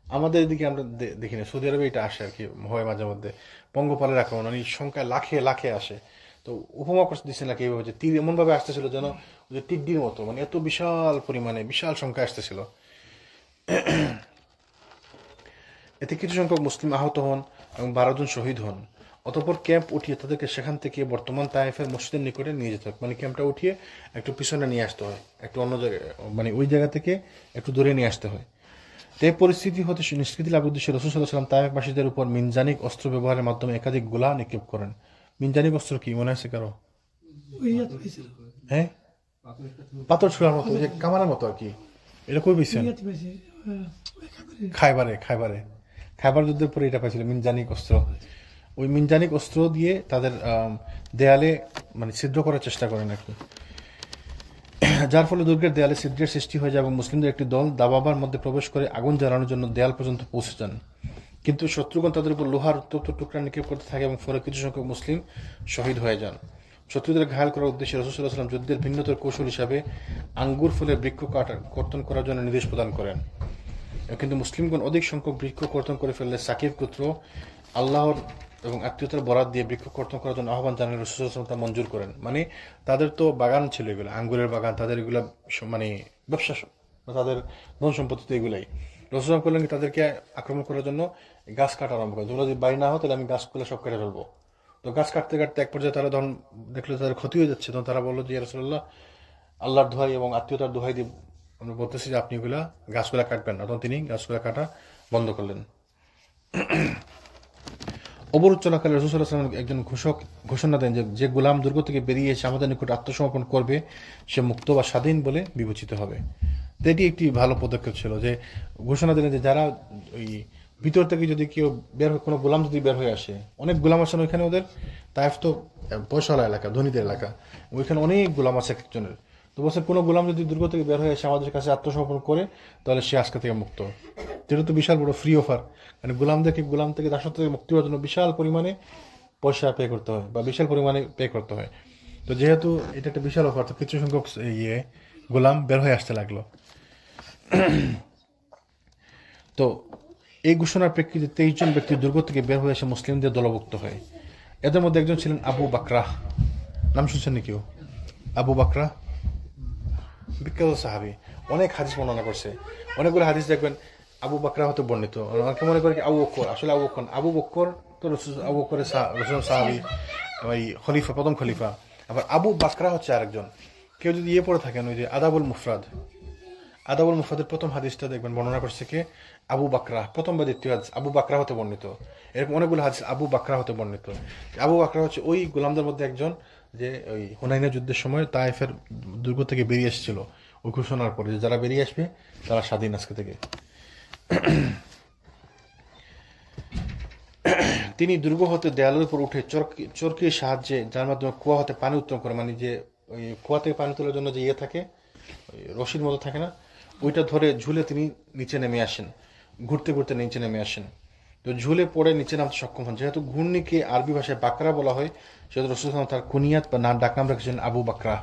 আমাদের এদিকে আমরা দেখি না, সৌদি আরবে এটা আসে আর কি, হয় মাঝে মধ্যে পঙ্গপালের আক্রমণ, মানে সংখ্যায় লাখে লাখে আসে। তো উপমা করতে দিচ্ছে নাকি এইভাবে, যে তীর এমন ভাবে আসতেছিল যেন যে টিড্ডির মতো, মানে এত বিশাল পরিমাণে বিশাল সংখ্যা আসতেছিল। এতে কিছু সংখ্যক মুসলিম আহত হন এবং 12 জন শহীদ হন। অতঃপর ক্যাম্প উঠিয়ে তাদেরকে সেখান থেকে বর্তমান তায়েফের মসজিদের নিকটে নিয়ে যেতে হয়। মানে ক্যাম্পটা উঠিয়ে একটু পিছনে নিয়ে আসতে হয়, একটু অন্য জায়গায়, মানে ওই জায়গা থেকে একটু দূরে নিয়ে আসতে হয়। তো এই পরিস্থিতি হতে নিষ্কৃতি লাভের উদ্দেশ্যে রাসূল সাল্লাল্লাহু আলাইহি ওয়াসাল্লাম তায়েফবাসীদের উপর মিনজানিক অস্ত্র ব্যবহারের মাধ্যমে একাধিক গোলা নিক্ষেপ করেন। মিনজানিক অস্ত্র কি মনে আছে কারো? হ্যাঁ, পাথর ছোড়ার মতো, যে কামানের মতো আর কি। এটা কই পেয়েছেন? খাইবার যুদ্ধের পরে এটা পাইছিল, মিনজানিক অস্ত্র। ওই মিনজানিক অস্ত্র দিয়ে তাদের দেয়ালে মানে ছিদ্র করার চেষ্টা করেন আর কি, যার ফলে দুর্গের দেয়ালে ছিদ্রের সৃষ্টি হয়ে যায় এবং মুসলিমদের একটি দল দাবাবার মধ্যে প্রবেশ করে আগুন জ্বালানোর জন্য দেয়াল পর্যন্ত পৌঁছে যান। কিন্তু শত্রুগণ তাদের উপর লোহার উত্তপ্ত টুকরা নিক্ষেপ করতে থাকে এবং ফলে কিছু সংখ্যক মুসলিম শহীদ হয়ে যান। শত্রুদের ঘায়াল করার উদ্দেশ্যে রাসূল সাল্লাল্লাহু আলাইহি ওয়াসাল্লাম যুদ্ধের ভিন্নতর কৌশল হিসাবে আঙ্গুর ফুলের বৃক্ষ কর্তন করার জন্য নির্দেশ প্রদান করেন। কিন্তু মুসলিমগণ অধিক সংখ্যক বৃক্ষ কর্তন করে ফেললে সাকিব গোত্র আল্লাহর এবং আত্মীয়তার বরাত দিয়ে বৃক্ষ কর্তন করার জন্য আহ্বান জানালে রাসূল সাল্লাল্লাহু আলাইহি ওয়াসাল্লাম তা মঞ্জুর করেন। মানে তাদের তো বাগান ছিল, এগুলো আঙ্গুরের বাগান, তাদের এগুলা মানে ব্যবসা, তাদের ধন সম্পত্তি তো এগুলাই। রাসূল সাল্লাল্লাহু করলেন কি, তাদেরকে আক্রমণ করার জন্য গাছ কাটা আরম্ভ করে। তোমরা যদি বাড়ি না হও তাহলে আমি গাছগুলো সব কেটে ফেলবো। তো গাছ কাটতে কাটতে এক পর্যায়ে তারা ধরুন দেখলো তাদের ক্ষতি হয়ে যাচ্ছে, তখন তারা বললো যে ইয়া রাসূলুল্লাহ, আল্লাহর দোহাই এবং আত্মীয়তার দোহাই দিয়ে আমরা বলতেছি যে আপনি এগুলা গাছগুলা কাটবেন না। তখন তিনি গাছগুলা কাটা বন্ধ করলেন। অবরোধ চলাকালে রাসূল সাল্লাল্লাহু আলাইহি ওয়াসাল্লাম একজন ঘোষণা দেন যে যে গোলাম দুর্গ থেকে বেরিয়ে এসে আমাদের নিকট আত্মসমর্পণ করবে সে মুক্ত বা স্বাধীন বলে বিবেচিত হবে। তো এটি একটি ভালো পদক্ষেপ ছিল, যে ঘোষণা দিলেন যে যারা ওই ভিতর থেকে যদি কেউ বের হয়, কোনো গোলাম যদি বের হয়ে আসে, অনেক গোলাম আসেন ওইখানে, ওদের তাইফ তো পয়সাওয়ালা এলাকা, ধনীদের এলাকা, ওইখানে অনেক গোলাম আছে একজনের। তো বলছে কোনো গোলাম যদি দুর্গ থেকে বের হয়ে এসে আমাদের কাছে আত্মসমর্পণ করে তাহলে সে আজকে থেকে মুক্ত। যেটা তো বিশাল বড় ফ্রি অফার, মানে গোলাম থেকে দাসত্ব থেকে মুক্তি হওয়ার জন্য বিশাল পরিমাণে পয়সা পে করতে হয় বা বিশাল পরিমাণে পে করতে হয়। তো যেহেতু এটা একটা বিশাল অফার, তো কিছু সংখ্যক গোলাম বের হয়ে আসতে লাগলো। তো এই ঘোষণার প্রেক্ষিতে 23 জন ব্যক্তি দুর্গ থেকে বের হয়ে এসে মুসলিমদের দলভুক্ত হয়। এদের মধ্যে একজন ছিলেন আবু বাকরা। নাম শুনছেন নাকি? আবু বাকরা বিখ্যাত সাহাবী, অনেক হাদিস বর্ণনা করছে। অনেকগুলো হাদিস দেখবেন আবু বাকরা হতে বর্ণিত। অনেকে মনে করে কি আবু বকর, আসলে আবু বকর তো আবু বকরের সাহাবী, ওই খলিফা, প্রথম খলিফা। আবার আবু বাকরা হচ্ছে আরেকজন। কেউ যদি পড়ে থাকেন ওই যে আদাবুল মুফরাদের প্রথম হাদিসটা দেখবেন বর্ণনা করছে কে? আবু বাকরা। প্রথম বা দ্বিতীয় হাদিস আবু বাকরা হতে বর্ণিত। এরকম অনেকগুলো হাদিস আবু বাকরা হতে বর্ণিত। আবু বাকরা হচ্ছে ওই গোলামদের মধ্যে একজন, যে ওই হুনাইনের যুদ্ধের সময় তায়েফের দুর্গ থেকে বেরিয়ে এসেছিল ওই ঘোষণার পরে যে যারা বেরিয়ে আসবে তারা স্বাধীন আজকে থেকে। তিনি দুর্গ হতে দেয়ালের উপর উঠে চরকির সাহায্যে, যার মাধ্যমে কুয়া হতে পানি উত্তোলন করে, মানে যে ওই কুয়া থেকে পানি তোলার জন্য যে থাকে, ওই রশির মতো থাকে না, ওইটা ধরে ঝুলে তিনি নিচে নেমে আসেন, ঘুরতে ঘুরতে নিচে নেমে আসেন। তো ঝুলে পড়ে নিচে নামতে সক্ষম হন। যেহেতু ঘূর্ণিকে আরবি ভাষায় বাকরা বলা হয়, সেহেতু রসুল তার কুনিয়াত বা ডাকনাম রেখেছেন আবু বাকরা।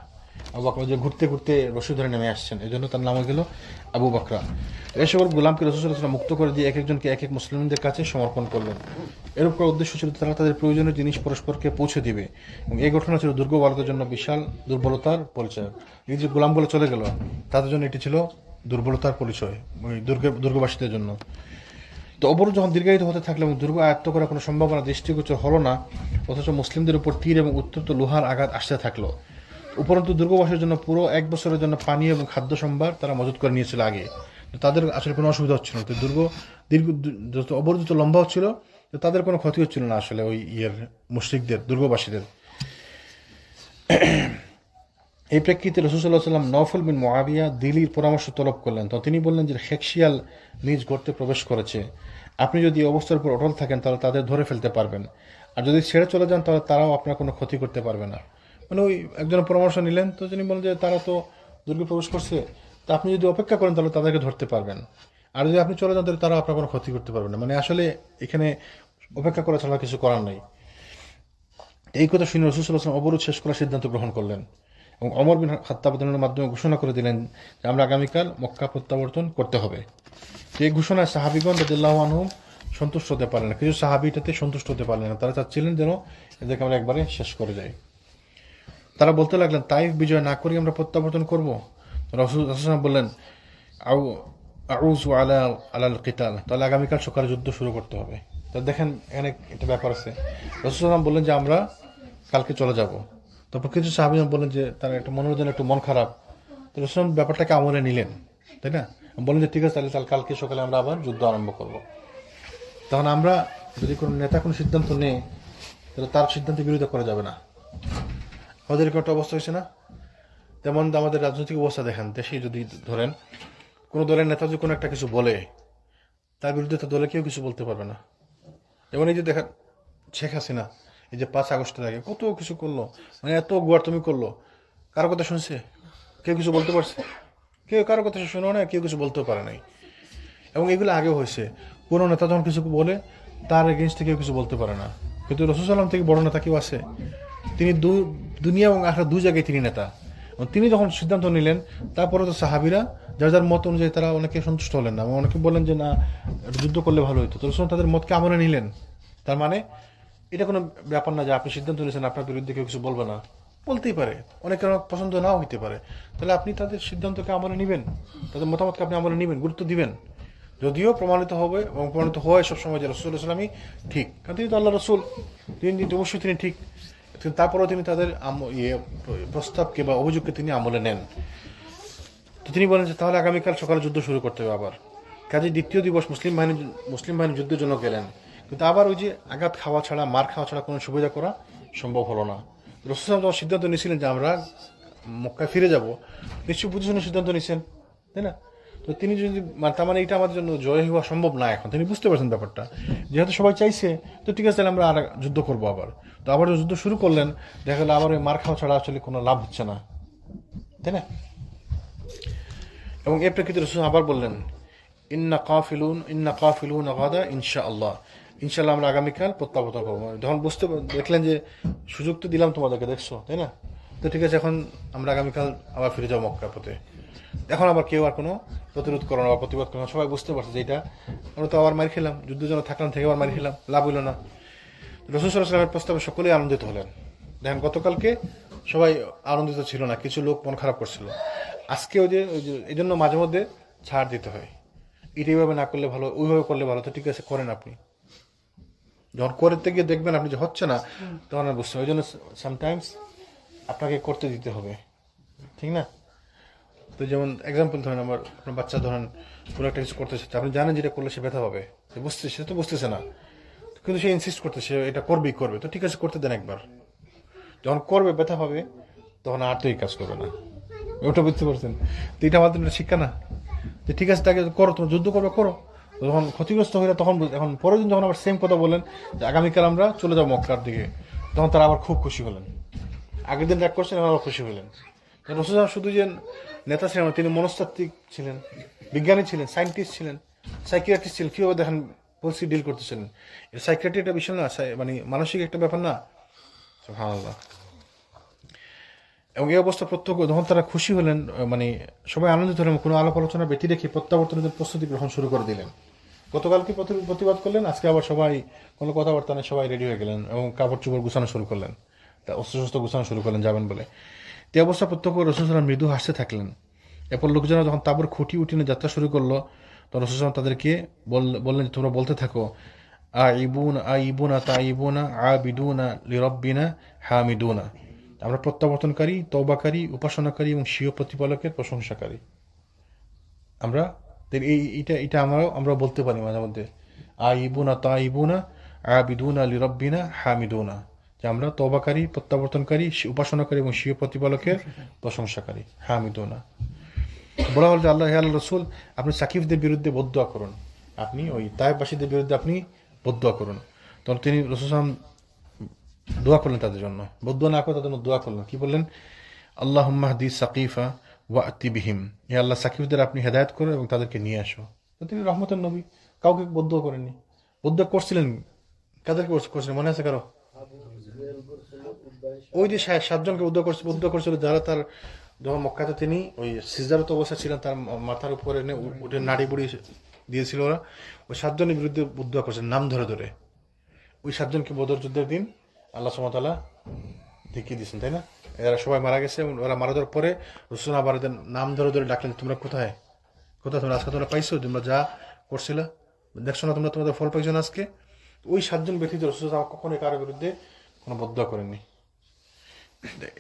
আবু বাকরা যে ঘুরতে ঘুরতে রশি ধরে নেমে আসছেন, এই জন্য তার নাম হয়ে গেল আবু বাকরা। এই সকল গোলামকে রসুল মুক্ত করে দিয়ে এক একজনকে এক এক মুসলিমদের কাছে সমর্পণ করলেন। এরূপ করার উদ্দেশ্য ছিল তারা তাদের প্রয়োজনীয় জিনিস পরস্পরকে পৌঁছে দিবে, এবং এই ঘটনা ছিল দুর্বলতার জন্য বিশাল দুর্বলতার পরিচয়। এই যে গোলামগুলো চলে গেল, তাদের জন্য এটি ছিল দুর্বলতার পরিচয়, ওই দুর্গবাসীদের জন্য। তো অবরোধ যখন দীর্ঘায়িত হতে থাকলে এবং দুর্গ আয়ত্ত করার কোনো সম্ভাবনা দৃষ্টিগোচর হলো না, অথচ মুসলিমদের উপর তীর এবং উত্তপ্ত লোহার আঘাত আসতে থাকলো। উপরন্তু দুর্গবাসীর জন্য পুরো 1 বছরের জন্য পানি এবং খাদ্য সম্ভার তারা মজুত করে নিয়েছিল আগে। তাদের আসলে কোনো অসুবিধা হচ্ছিল না। তো যত অবরোধ যত লম্বা হচ্ছিল, তো তাদের কোনো ক্ষতি হচ্ছিল না আসলে ওই মুশরিকদের, দুর্গবাসীদের। এই প্রেক্ষিতে রাসূল সাল্লাল্লাহু আলাইহি ওয়াসাল্লাম নওফল বিন মুআবিয়া দিলির পরামর্শ তলব করলেন। তো তিনি বললেন যে হেকশিয়াল নিজ গর্তে প্রবেশ করেছে, আপনি যদি অবস্থার উপর অটল থাকেন তাহলে তাদের ধরে ফেলতে পারবেন, আর যদি ছেড়ে চলে যান তাহলে তারাও আপনার কোনো ক্ষতি করতে পারবে না। মানে ওই একজনের পরামর্শ নিলেন, তো তিনি বললেন যে তারা তো দুর্গে প্রবেশ করছে, তা আপনি যদি অপেক্ষা করেন তাহলে তাদেরকে ধরতে পারবেন, আর যদি আপনি চলে যান তাহলে তারা আপনার কোনো ক্ষতি করতে পারবে না। মানে আসলে এখানে অপেক্ষা করা ছাড়া কিছু করার নাই। এই কথা শুনে রাসূল সাল্লাল্লাহু আলাইহি ওয়াসাল্লাম অবরোধ শেষ করার সিদ্ধান্ত গ্রহণ করলেন এবং ওমর বিন খাত্তাবের মাধ্যমে ঘোষণা করে দিলেন যে আমরা আগামীকাল মক্কা প্রত্যাবর্তন করতে হবে। তো এই ঘোষণায় সাহাবীগণ রাদিয়াল্লাহু আনহুম সন্তুষ্ট হতে পারলেন না, কিছু সাহাবী এটাতে সন্তুষ্ট হতে পারলেন না। তারা চাচ্ছিলেন যেন এদেরকে আমরা একবারে শেষ করে যাই। তারা বলতে লাগলেন, তাইফ বিজয় না করি আমরা প্রত্যাবর্তন করবো? রাসূল সাল্লাল্লাহু আলাইহি ওয়াসাল্লাম বললেন, আউযু আলাল কিতাল, তাহলে আগামীকাল সকালে যুদ্ধ শুরু করতে হবে। তো দেখেন এখানে একটা ব্যাপার আছে। রাসূল সাল্লাল্লাহু আলাইহি ওয়াসাল্লাম বললেন যে আমরা কালকে চলে যাব। তারপর কিছু সাহাবী বললেন যে তারা একটা মনোরঞ্জন, একটু মন খারাপ, তো রাসূল ব্যাপারটাকে আমলে নিলেন, তাই না? বললেন যে ঠিক আছে, তাহলে কালকে সকালে আমরা আবার যুদ্ধ আরম্ভ করব। তখন আমরা যদি কোনো নেতা কোনো সিদ্ধান্ত নেই, তাহলে তার সিদ্ধান্তের বিরোধিতা করা যাবে না। আমাদের একটা অবস্থা হয়েছে না? তেমন আমাদের রাজনৈতিক অবস্থা দেখেন, দেশে যদি ধরেন কোনো দলের নেতা যদি কোনো একটা কিছু বলে, তার বিরুদ্ধে তো দলে কেউ কিছু বলতে পারবে না। যেমন এই যে দেখেন শেখ হাসিনা, এই যে 5 আগস্টের আগে কত কিছু করলো, মানে এত গোয়ারতমি করলো, কারো কথা শুনছে? কেউ কিছু বলতে পারছে? কেউ কারো কথা শুনেও না, কেউ কিছু বলতেও পারে নাই। এবং এগুলো আগেও হয়েছে, কোনো নেতা যখন কিছু বলে তার এগেনস্টে কেউ কিছু বলতে পারে না। কিন্তু রাসূল সাল্লাল্লাহু আলাইহি ওয়াসাল্লাম থেকে বড় নেতা কেউ আছে? তিনি দুনিয়া এবং আখিরাত দুই জায়গায় তিনি নেতা। তিনি যখন সিদ্ধান্ত নিলেন, তারপরে তো সাহাবীরা যার যার মত অনুযায়ী তারা অনেকে সন্তুষ্ট হলেন না, অনেকে বললেন যে না, যুদ্ধ করলে ভালো হতো। তো রাসূল তাদের মতকে আমলে নিলেন। তার মানে এটা কোনো ব্যাপার না যে আপনি সিদ্ধান্ত নিয়েছেন আপনার বিরুদ্ধে কেউ কিছু বলবে না, বলতেই পারে, অনেকের পছন্দ নাও হইতে পারে। তাহলে আপনি তাদের সিদ্ধান্তকে আমলে নেবেন, তাদের মতামতকে আপনি আমলে নেবেন, গুরুত্ব দিবেন, যদিও প্রমাণিত হবে এবং প্রমাণিত হয় সবসময় যে রাসূল সাল্লাল্লাহু আলাইহি ওয়াসাল্লামই ঠিক, কারণ তিনি তো আল্লাহ রাসূল, তিনি অবশ্যই তিনি ঠিক। তারপরেও তিনি তাদের প্রস্তাবকে বা অভিযোগকে তিনি আমলে নেন। তো তিনি বলেন যে তাহলে আগামীকাল সকালে যুদ্ধ শুরু করতে হবে আবার। কাজে দ্বিতীয় দিবস মুসলিম বাহিনী যুদ্ধের জন্য গেলেন, কিন্তু আবার ওই যে আঘাত খাওয়া ছাড়া, মার খাওয়া ছাড়া কোনো সুবিধা করা সম্ভব হলো না। রাসূল সাল্লাল্লাহু আলাইহি ওয়াসাল্লাম সিদ্ধান্ত নিয়েছিলেন যে আমরা মক্কায় ফিরে যাব, নিশ্চয়ই বুঝে শুনে সিদ্ধান্ত নিয়েছেন, তাই না? তো তিনি যদি তার মানে এটা আমাদের জন্য জয় হওয়া সম্ভব না এখন, তিনি বুঝতে পারছেন ব্যাপারটা, যেহেতু সবাই চাইছে, তো ঠিক আছে তাহলে আমরা আর যুদ্ধ করবো আবার। তো আবার যুদ্ধ শুরু করলেন, দেখা গেল আবার ওই মার খাওয়া ছাড়া আসলে কোনো লাভ হচ্ছে না, তাই না? এবং এর প্রেক্ষিতে রাসূল আবার বললেন, ইন্না কাফিলুন গাদা ইনশাআল্লাহ, ইনশাআল্লাহ আমরা আগামীকাল প্রত্যাবর্তন করবো। যখন দেখলেন যে সুযোগ তো দিলাম তোমাদেরকে, দেখছো, তাই না? তো ঠিক আছে, এখন আমরা আগামীকাল আবার ফিরে যাবো মক্কার পথে। এখন আবার কেউ আর কোনো প্রতিরোধ করো না বা প্রতিবাদ করো না, সবাই বুঝতে পারছে যে এটা আমরা তো আবার মার খেলাম, যুদ্ধের জন্য থাকলাম, থেকে আবার মার খেলাম, লাভ হইল না। রাসূল সাল্লাল্লাহু আলাইহি ওয়াসাল্লামের প্রস্তাবে সকলেই আনন্দিত হলেন। দেখেন গতকালকে সবাই আনন্দিত ছিল না, কিছু লোক মন খারাপ করছিল। আজকে ওই যে এই জন্য মাঝে মধ্যে ছাড় দিতে হয়, এটা এইভাবে না করলে ভালো, ওইভাবে করলে ভালো, তো ঠিক আছে করেন আপনি। যখন করতে গিয়ে দেখবেন আপনি যে হচ্ছে না, তখন আর বুঝতে, ওই জন্য সামটাইমস আপনাকে করতে দিতে হবে, ঠিক না? তো যেমন এক্সাম্পল ধরেন, আপনার বাচ্চা ধরেন কোনো একটা কিছু করতেছে, আপনি জানেন যেটা করলে সে ব্যথা পাবে, সে তো বুঝতেছে না, কিন্তু সে ইনসিস্ট করতেছে এটা করবে, তো ঠিক আছে করতে দেন একবার। যখন করবে, ব্যথা পাবে, তখন আর তো এই কাজ করবে না। ওটা বুঝতে পারছেন? তো এটা আমাদের শিক্ষা না যে ঠিক আছে তাকে করো, তোমার যুদ্ধ করবে করো, যখন ক্ষতিগ্রস্ত হইলে তখন এখন পরের দিন যখন আবার সেম কথা বলেন যে আগামীকাল আমরা চলে যাবো মক্কার দিকে, তখন তারা আবার খুব খুশি হলেন। আগের দিন রাগ করছেন, আবার খুশি হলেন। রাসূল শুধু যে নেতা ছিলেন, তিনি মনস্তাত্ত্বিক ছিলেন, বিজ্ঞানী ছিলেন, সায়েন্টিস্ট ছিলেন, সাইকিয়াট্রিস্ট ছিলেন। কীভাবে দেখেন বলছি ডিল করতেছিলেন। সাইকিয়াট্রি একটা বিষয় না, মানে মানসিক একটা ব্যাপার না। সুবহানাল্লাহ। এবং এই অবস্থা প্রত্যক্ষ যখন তারা খুশি হলেন, মানে সবাই আনন্দিত হলেন, কোনো আলাপ আলোচনা ব্যতি রেখে প্রত্যাবর্তনের প্রস্তুতি গ্রহণ শুরু করে দিলেন। গতকালকে প্রতিবাদ করলেন, আজকে আবার সবাই কোনো কথাবার্তা নেই, সবাই রেডি হয়ে গেলেন এবং কাপড় চোপড় গুছানো শুরু করলেন, তা অস্ত্র গুছানো শুরু করলেন যাবেন বলে। এই অবস্থা প্রত্যক্ষ রাসূলুল্লাহ সাল্লাল্লাহু আলাইহি ওয়াসাল্লাম মৃদু হাসতে থাকলেন। এরপর লোকজনের যখন তাবুর খুঁটি উঠিনে যাত্রা শুরু করলো, তখন রাসূলুল্লাহ সাল্লাল্লাহু আলাইহি ওয়াসাল্লাম তাদেরকে বললেন, তোমরা বলতে থাকো, আইবুনা তাইবুনা আবিদুনা লিরাব্বিনা হামিদুনা, আমরা প্রত্যাবর্তনকারী, তওবাকারী, উপাসনাকারী এবং স্বীয় প্রতিপালকের প্রশংসাকারী। আমরা এটা আমরা বলতে পারি মাঝে মধ্যে, আইবুনা তাইবুনা আবিদুনা লিরাব্বিনা হামিদুনা, যে আমরা তওবাকারী, প্রত্যাবর্তনকারী, উপাসনাকারী এবং স্বীয় প্রতিপালকের প্রশংসাকারী, হামিদুনা। বলা হল যে আল্লাহ রসুল, আপনি সাকিফদের বিরুদ্ধে বদদুয়া করুন, আপনি ওই তায়েববাসীদের বিরুদ্ধে আপনি বদদুয়া করুন। তখন তিনি রাসূল দোয়া করলেন তাদের জন্য, বদদুয়া না করে তাদের জন্য দোয়া করলেন। কি বললেন? আল্লাহুম্মা হদি সাকিফা ওয়াতি বিহিম, হে আল্লাহ সাকিফদের আপনি হেদায়েত করো এবং তাদেরকে নিয়ে আসো। তো তিনি রহমতের নবী, কাউকে বদদুয়া করেননি। বদদুয়া করছিলেন কাদেরকে করছিলেন মনে আছে কারো? ওই যে 7 জনকে বদদুয়া করছিল, যারা তার যখন মক্কাতে তিনি ওই সিজদারত অবস্থা ছিলেন, তার মাথার উপরে উঠে নাড়ি বুড়ি দিয়েছিল ওরা, ওই 7 জনের বিরুদ্ধে বদদুয়া করছেন নাম ধরে ধরে। ওই 7 জনকে বদর যুদ্ধের দিন আল্লাহ সুবহানাহু ওয়া তাআলা দেখিয়ে দিয়েছেন, তাই না? এরা সবাই মারা গেছে এবং ওরা মারা যাওয়ার পরে রাসূল আবার এদের নাম ধরে ধরে ডাকলেন, তোমরা কোথায় তোমরা আজকে তোমরা পাইছো, তোমরা যা করছিলে দেখছো না, তোমরা তোমাদের ফল পাইছো না আজকে। ওই 7 জন ব্যতীত রাসূল কখনোই কারোর বিরুদ্ধে কোনো বদদুয়া করেননি।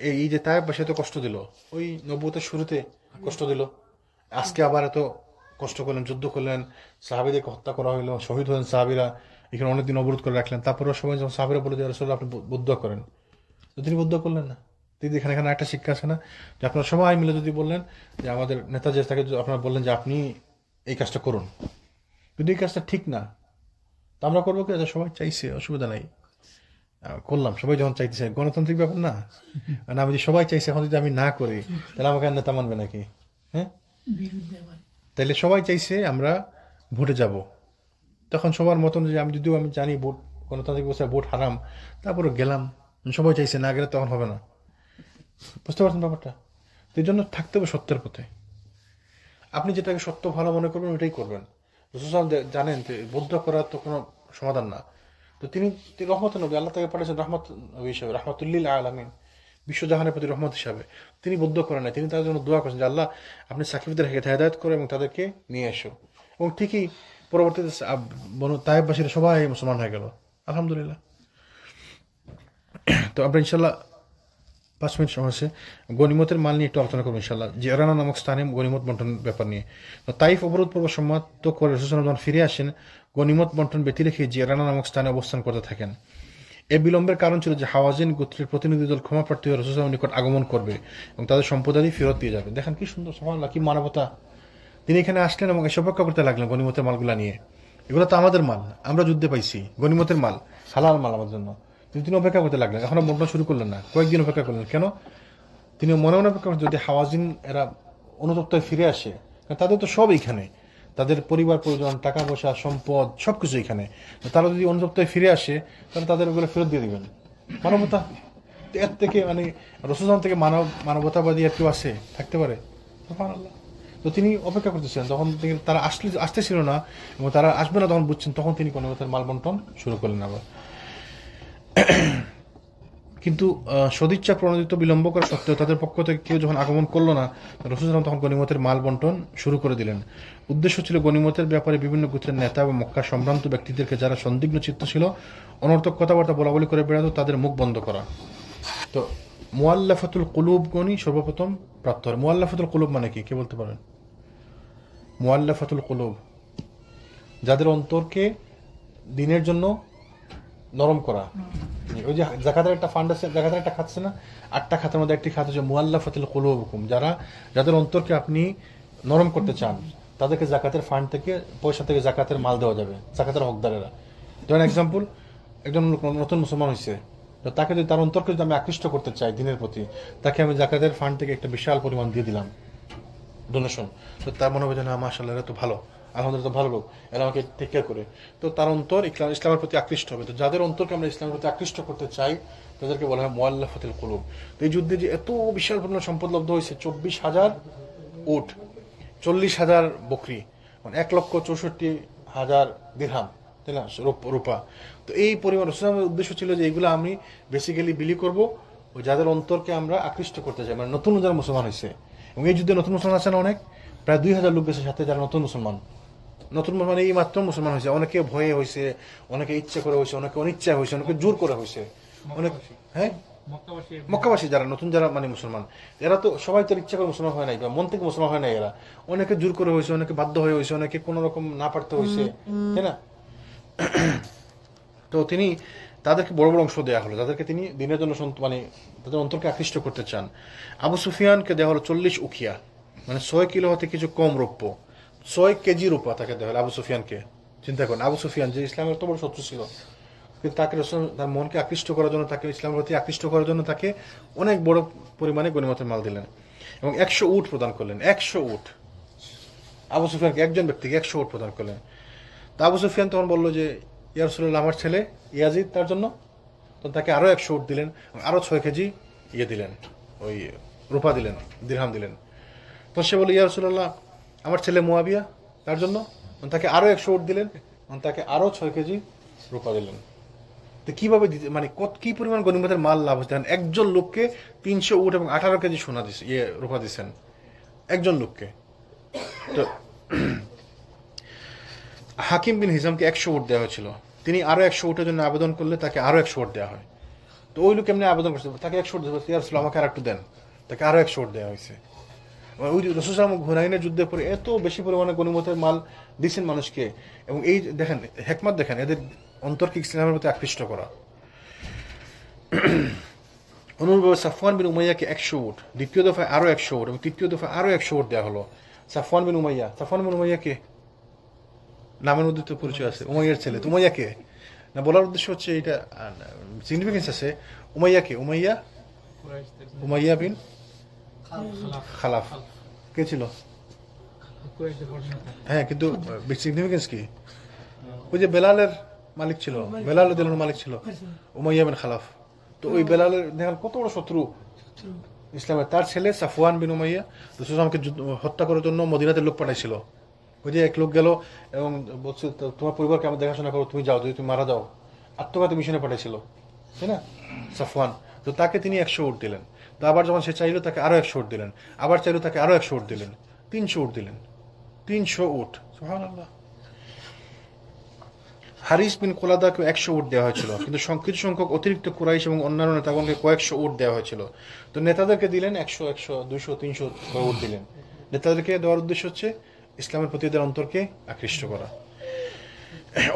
এই যে তায়েব সে তো কষ্ট দিল, ওই নবুয়তের শুরুতে কষ্ট দিল, আজকে আবার এত কষ্ট করলেন, যুদ্ধ করলেন, সাহাবীদেরকে হত্যা করা হইলো, শহীদ হলেন সাহাবীরা, এখানে অনেকদিন অবরোধ করে রাখলেন। তারপরে সবাই যখন সাহাবীরা বলে যে রাসূলুল্লাহ আপনি বদদুয়া করেন, তো তিনি বদদুয়া করলেন না। তিনি এখানে একটা শিক্ষা আছে না, যে আপনারা সবাই মিলে যদি বললেন যে আমাদের নেতা যে তাকে আপনারা বললেন যে আপনি এই কাজটা করুন, কিন্তু এই কাজটা ঠিক না, তা আমরা করবো কি? সবাই চাইছে, অসুবিধা নাই, করলাম। সবাই যখন চাইতেছে, গণতান্ত্রিক ব্যাপার না, মানে আমি যদি সবাই চাইছে, এখন যদি আমি না করি তাহলে আমাকে আর নেতা মানবে নাকি? হ্যাঁ, তাহলে সবাই চাইছে আমরা ভোটে যাব, তখন সবার মতন যে আমি যদিও আমি জানি ভোট গণতান্ত্রিক ব্যবস্থায় ভোট হারাম, তারপরে গেলাম, সবাই চাইছে, না গেলে তখন হবে না। বুঝতে পারছেন ব্যাপারটা? তো এই জন্য থাকতে হবে সত্যের পথে। আপনি যেটাকে সত্য ভালো মনে করবেন ওইটাই করবেন। রাসূল জানেন যে বদদুয়া করা তো কোনো সমাধান না, তো তিনি রহমতের নবী, আল্লাহ তাকে পাঠিয়েছেন রহমত নবী হিসাবে, রাহমাতুল্লিল আলামিন, বিশ্বজাহানের প্রতি রহমত হিসাবে। তিনি বদদুয়া করেন না, তিনি তাদের জন্য দোয়া করেছেন যে আল্লাহ আপনি সাকিফদের হেদায়েত করো এবং তাদেরকে নিয়ে এসো। এবং ঠিকই পরবর্তীতে তায়েববাসীরা সবাই মুসলমান হয়ে গেল, আলহামদুলিল্লাহ। তো আমরা ইনশাল্লাহ 5 মিনিট সময় আছে, গনিমতের মাল নিয়ে একটু আলোচনা করবো ইনশাল্লাহ, জিরানা নামক স্থানে গনিমত বন্টনের ব্যাপার নিয়ে। তো তাইফ অবরোধ পর্ব সমাপ্ত করে রাসূল যখন ফিরে আসেন, গনিমত বন্টন ব্যতি রেখে জিরানা নামক স্থানে অবস্থান করতে থাকেন। এ বিলম্বের কারণ ছিল যে হাওয়াজিন গোত্রের প্রতিনিধি দল ক্ষমা প্রার্থী হয়ে রাসূলের নিকট আগমন করবে এবং তাদের সম্পদাদি ফেরত দিয়ে যাবে। দেখেন কি সুন্দর, সুবহানাল্লাহ, কি মানবতা। তিনি এখানে আসলেন এবং এসে অপেক্ষা করতে লাগলেন গনিমতের মালগুলা নিয়ে। এগুলো তো আমাদের মাল, আমরা যুদ্ধে পাইছি, গনিমতের মাল, হালাল মাল আমাদের জন্য। তিনি অপেক্ষা করতে লাগলেন, এখনো বন্টন শুরু করলেন না, কয়েকদিন অপেক্ষা করলেন। কেন? তিনি মনে মনে অপেক্ষা করলেন যদি হাওয়াজিন এরা অনুতপ্তায় ফিরে আসে, কারণ তাদের তো সব এইখানে, তাদের পরিবার পরিজন, টাকা পয়সা, সম্পদ সবকিছু এখানে, তারা যদি অনুতপ্তায় ফিরে আসে তাহলে তাদের ওগুলো ফেরত দিয়ে দিবেন। মানবতা, এর থেকে মানে রাসূল থেকে মানবতাবাদী আর কেউ আছে থাকতে পারে? সুবহানাল্লাহ। তো তিনি অপেক্ষা করতেছিলেন, তখন তারা আসতেছিল না এবং তারা আসবে না তখন বুঝছেন, তখন তিনি গনিমতের মাল বন্টন শুরু করলেন আবার। কিন্তু সদিচ্ছা প্রণোদিত বিলম্ব করা সত্ত্বেও তাদের পক্ষ থেকে কেউ যখন আগমন করলো না, রাসূল তখন গনিমতের মাল বন্টন শুরু করে দিলেন। উদ্দেশ্য ছিল গনিমতের ব্যাপারে বিভিন্ন গোত্রের নেতা এবং মক্কার সম্ভ্রান্ত ব্যক্তিদেরকে যারা সন্দিগ্ধ চিত্ত ছিল, অনর্থক কথাবার্তা বলাবলি করে বেড়াতো, তাদের মুখ বন্ধ করা। তো মুআল্লাফাতুল কুলুব গনি সর্বপ্রথম প্রাপ্ত হয়। মুআল্লাফাতুল কুলুব মানে কি, কে বলতে পারেন? মুআল্লাফাতুল কুলুব, যাদের অন্তরকে দিনের জন্য নরম করা। ওই যে যাকাতের একটা ফান্ড আছে, যাকাতের একটা খাত আছে না, 8টা খাতের মধ্যে একটি খাত হচ্ছে মুআল্লাফাতুল কুলুবুকুম, যাদের অন্তরকে আপনি নরম করতে চান, তাদেরকে জাকাতের ফান্ড থেকে, পয়সা থেকে জাকাতের মাল দেওয়া যাবে, জাকাতের হকদারেরা। ধরেন এক্সাম্পল, একজন নতুন মুসলমান হয়েছে, তো তাকে যদি তার অন্তরকে যদি আমি আকৃষ্ট করতে চাই দিনের প্রতি, তাকে আমি জাকাতের ফান্ড থেকে একটা বিশাল পরিমাণ দিয়ে দিলাম, ডোনেশন। তো তার মনে হবে যে না মাশাআল্লাহ এরা তো ভালো, আলহামদুলিল্লাহ তো ভালো লোক, এরা আমাকে টেক কেয়ার করে। তো তার অন্তর ইসলামের প্রতি আকৃষ্ট হবে। তো যাদের অন্তরকে আমরা ইসলামের প্রতি আকৃষ্ট করতে চাই তাদেরকে বলা হয় মুআল্লাফাতুল কুলুব। তো এই যুদ্ধে যে এত বিশাল পরিমাণ সম্পদ লব্ধ হয়েছে, 24,000 উট, 40,000 বকরি, মানে 1,64,000 দিরহাম, তাই না, রূপা। তো এই পরিমাণ রসুলের উদ্দেশ্য ছিল যে এগুলো আমি বেসিক্যালি বিলি করব ওই যাদের অন্তরকে আমরা আকৃষ্ট করতে চাই, মানে নতুন যারা মুসলমান হয়েছে। এবং এই যুদ্ধে নতুন মুসলমান আছে না অনেক, প্রায় 2,000 লোক গেছে সাথে যারা নতুন মুসলমান। নতুন মুসলমান এই মাত্র মুসলমান হয়েছে, অনেকে ভয়ে হয়েছে, অনেকে ইচ্ছা করে হয়েছে, অনেকে অনিচ্ছায় হয়েছে, অনেকে জোর করে হয়েছে, অনেক। হ্যাঁ, মক্কাবাসী যারা নতুন যারা মানে মুসলমান, এরা তো সবাই তো ইচ্ছা করে মুসলমান হয় নাই বা মন থেকে মুসলমান হয় নাই, এরা অনেকে জোর করে হয়েছে, অনেকে বাধ্য হয়ে হয়েছে, অনেকে কোন রকম না পারতে হয়েছে, তাই না। তো তিনি তাদেরকে বড় বড় অংশ দেওয়া হলো, যাদেরকে তিনি দিনের জন্য মানে তাদের অন্তরকে আকৃষ্ট করতে চান। আবু সুফিয়ানকে দেওয়া হলো 40 উখিয়া, মানে 6 কিলো হতে কিছু কম রৌপ্য, 6 কেজি রূপা তাকে দেওয়া হলো আবু সুফিয়ানকে। চিন্তা করেন, আবু সুফিয়ান যে ইসলামের তো বড় শত্রু ছিল, কিন্তু তাকে তার মনকে আকৃষ্ট করার জন্য, তাকে ইসলামের প্রতি আকৃষ্ট করার জন্য তাকে অনেক বড় পরিমাণে গনিমতের মাল দিলেন এবং 100 উট প্রদান করলেন। 100 উট আবু সুফিয়ানকে, একজন ব্যক্তিকে 100 উট প্রদান করলেন। তা আবু সুফিয়ান তখন বললো যে ইয়া রাসূলুল্লাহ, আমার ছেলে ইয়াজিদ তার জন্য, তো তাকে আরো 100 উট দিলেন, আরো 6 কেজি দিলেন, ওই রূপা দিলেন, দিরহাম দিলেন। তো সে বলল ইয়া রাসূলুল্লাহ, আমার ছেলে মুয়াবিয়া তার জন্য, তাকে আরো 100 উট দিলেন, তাকে আরো 6 কেজি রূপা দিলেন। তো কিভাবে দিতে, মানে কি পরিমাণ গনিমতের মাল লাভ হচ্ছে। একজন লোককে 300 উট এবং 18 কেজি সোনা দিচ্ছে, রূপা দিচ্ছেন একজন লোককে। তো হাকিম বিন হিজামকে 100 উট দেওয়া হয়েছিল, তিনি আরো 100 উটের জন্য আবেদন করলে তাকে আরো 100 উট দেওয়া হয়। তো ওই লোক এমনি আবেদন করছে, তাকে 100 উট দিয়েছিল, আমাকে আর একটু দেন, তাকে আরো 100 উট দেওয়া হয়েছে। ওই রাসূল সাল্লাল্লাহু আলাইহি ওয়াসাল্লাম হুনাইনের যুদ্ধের পরে এত বেশি পরিমাণে গনিমতের মাল দিচ্ছেন মানুষকে। এবং এই দেখেন হিকমত, দেখেন এদের অন্তরকে ইসলামের প্রতি আকৃষ্ট করা। অনুরূপভাবে সাফওয়ান বিন উমাইয়াকে 100 উট, দ্বিতীয় দফায় আরো 100 উট এবং তৃতীয় দফায় আরো 100 উট দেওয়া হলো। সাফওয়ান বিন উমাইয়াকে নামের মধ্যে তো পরিচয় আছে, উমাইয়ার ছেলে। তো উমাইয়াকে না বলার উদ্দেশ্য হচ্ছে এটা সিগনিফিকেন্স আছে। উমাইয়া বিন খালাফ কে ছিল? হ্যাঁ, কিন্তু সিগনিফিকেন্স কি? ওই যে বেলালের মালিক ছিল, বেলাল রাদিয়াল্লাহু মালিক ছিল উমাইয়া বিন খালাফ। তো ওই বেলালের দেখেন কত বড় শত্রু ইসলামের, তার ছেলে সাফওয়ান বিন উমাইয়া রাসূল আমাকে হত্যা করার জন্য মদিনাতে লোক পাঠাইছিল। ওই যে এক লোক গেল এবং বলছে তোমার পরিবারকে আমি দেখাশোনা করো, তুমি যাও, যদি তুমি মারা যাও, আত্মঘাতী মিশনে পাঠাইছিল, তাই না, সাফওয়ান। তো তাকে তিনি 100 উট দিলেন। তো আবার যখন সে চাইলো তাকে আরো 100 উট দিলেন, আবার চাইলো তাকে আরো 100 উট দিলেন, 300 উট দিলেন, 300 উট, সুবহানাল্লাহ। হারিস বিন কোলাদাকে 100 উট দেওয়া হয়েছিল, কিন্তু কিছু সংখ্যক অতিরিক্ত কুরাইশ এবং অন্যান্য নেতাগণকে কয়েকশো উট দেওয়া হয়েছিল। তো নেতাদেরকে দিলেন 100, 200, 300 উট দিলেন। নেতাদেরকে দেওয়ার উদ্দেশ্য হচ্ছে ইসলামের প্রতি এদের অন্তরকে আকৃষ্ট করা।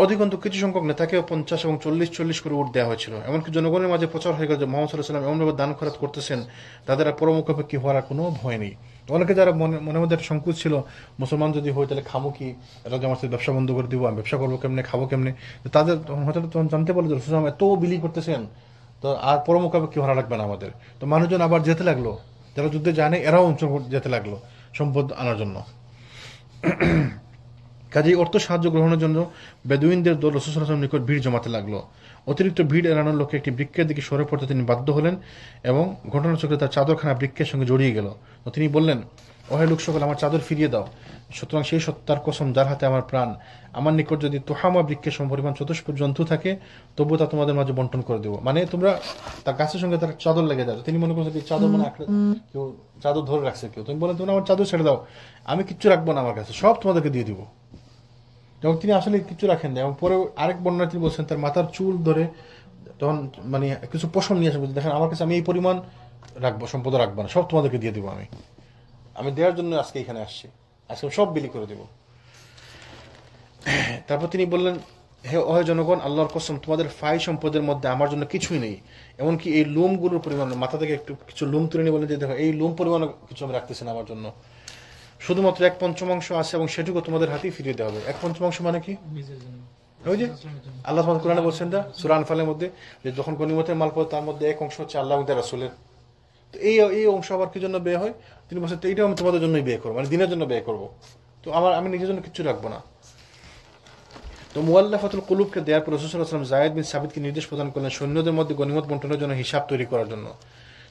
অধিকন্তু কিছু সংখ্যক নেতাকে 50 এবং 40 করে উট দেওয়া হয়েছিল। এমনকি জনগণের মাঝে প্রচার হয়ে গেল যে মুহাম্মদ সাল্লাল্লাহু আলাইহি ওয়াসাল্লাম এমনভাবে দান খরচ করতেছেন তাদের আর পরমুখাপেক্ষী হওয়ার কোনো ভয় নেই। অনেকে যারা মনের মধ্যে একটা সংকোচ ছিল, মুসলমান যদি হয় তাহলে খামো কি, এটা যে আমার সাথে ব্যবসা বন্ধ করে দিব, আমি ব্যবসা করবো কেমনে, খাবো কেমনে, তাদের হয়তো তখন জানতে পারলো যে রাসূল সাল্লাল্লাহু আলাইহি ওয়াসাল্লাম এত বিলি করতেছেন, তো আর পরমুখাপেক্ষী হওয়া লাগবে না আমাদের। তো মানুষজন আবার যেতে লাগলো, যারা যুদ্ধে জানে এরাও যেতে লাগলো সম্পদ আনার জন্য। কাজেই অর্থ সাহায্য গ্রহণের জন্য বেদুইনদের দল রাসূল সাল্লাল্লাহু আলাইহি ওয়াসাল্লামের নিকট ভিড় জমাতে লাগলো। অতিরিক্ত ভিড় এড়ানোর লক্ষ্যে একটি বৃক্ষের দিকে সরে পড়তে তিনি বাধ্য হলেন এবং ঘটনাচক্রে তার চাদরখানা বৃক্ষের সঙ্গে জড়িয়ে গেল। তো তিনি বললেন, ওহে লোক সকল, আমার চাদর ফিরিয়ে দাও। সুতরাং সেই সত্তার কসম যার হাতে আমার প্রাণ, আমার নিকট যদি তোহামা বৃক্ষের সমপরিমাণ চতুষ্পদ জন্তু থাকে তবুও তা তোমাদের মাঝে বন্টন করে দেবো। মানে তোমরা তার গাছের সঙ্গে তার চাদর লেগে যাবে, তিনি মনে করছেন চাদর মানে কেউ চাদর ধরে রাখছে কেউ, তুমি বলেন তোমরা আমার চাদর ছেড়ে দাও, আমি কিচ্ছু রাখবো না, আমার কাছে সব তোমাদেরকে দিয়ে দিব। যখন তিনি আসলে কিছু রাখেন না, এবং পরে আরেক বর্ণনা তিনি বলছেন তার মাথার চুল ধরে তখন মানে কিছু পশম নিয়ে আসে, দেখেন আমার কাছে আমি এই পরিমাণ রাখবো, সম্পদ রাখবো না, সব তোমাদেরকে দিয়ে দিব, আমি দেওয়ার জন্য আজকে এখানে আসছি, আজকে সব বিলি করে দেব। তারপর তিনি বললেন, হে অহে জনগণ, আল্লাহর কসম তোমাদের ফাই সম্পদের মধ্যে আমার জন্য কিছুই নেই, এমনকি এই লোমগুলোর পরিমাণ, মাথা থেকে একটু কিছু লোম তুলে নিয়ে বলেন যে দেখো এই লোম পরিমাণ কিছু আমি রাখতেছি না আমার জন্য, শুধুমাত্র 1/5 আছে এবং সেটুকু তোমাদের হাতেই ফিরিয়ে দেওয়া হবে। 1/5 মানে কি? ওই যে আল্লাহ সুবহানাহু ওয়া তাআলা কোরআনে বলছেন না সূরা আনফালের মধ্যে যে যখন গনিমতের মাল পাবে তার মধ্যে 1 অংশ হচ্ছে আল্লাহ এবং তার রাসূলের। তো এই অংশ আবার কি জন্য ব্যয় হয়? তিনি বলছেন এইটাও আমি তোমাদের জন্যই ব্যয় করবো, মানে দিনের জন্য ব্যয় করবো, তো আমি নিজের জন্য কিচ্ছু রাখবো না। তো মুআল্লাফাতুল কুলুবকে দেওয়ার পর রাসূল সাল্লাল্লাহু আলাইহি ওয়াসাল্লাম যায়েদ বিন সাবিতকে নির্দেশ প্রদান করলেন সৈন্যদের মধ্যে গনিমত বণ্টনের জন্য হিসাব তৈরি করার জন্য।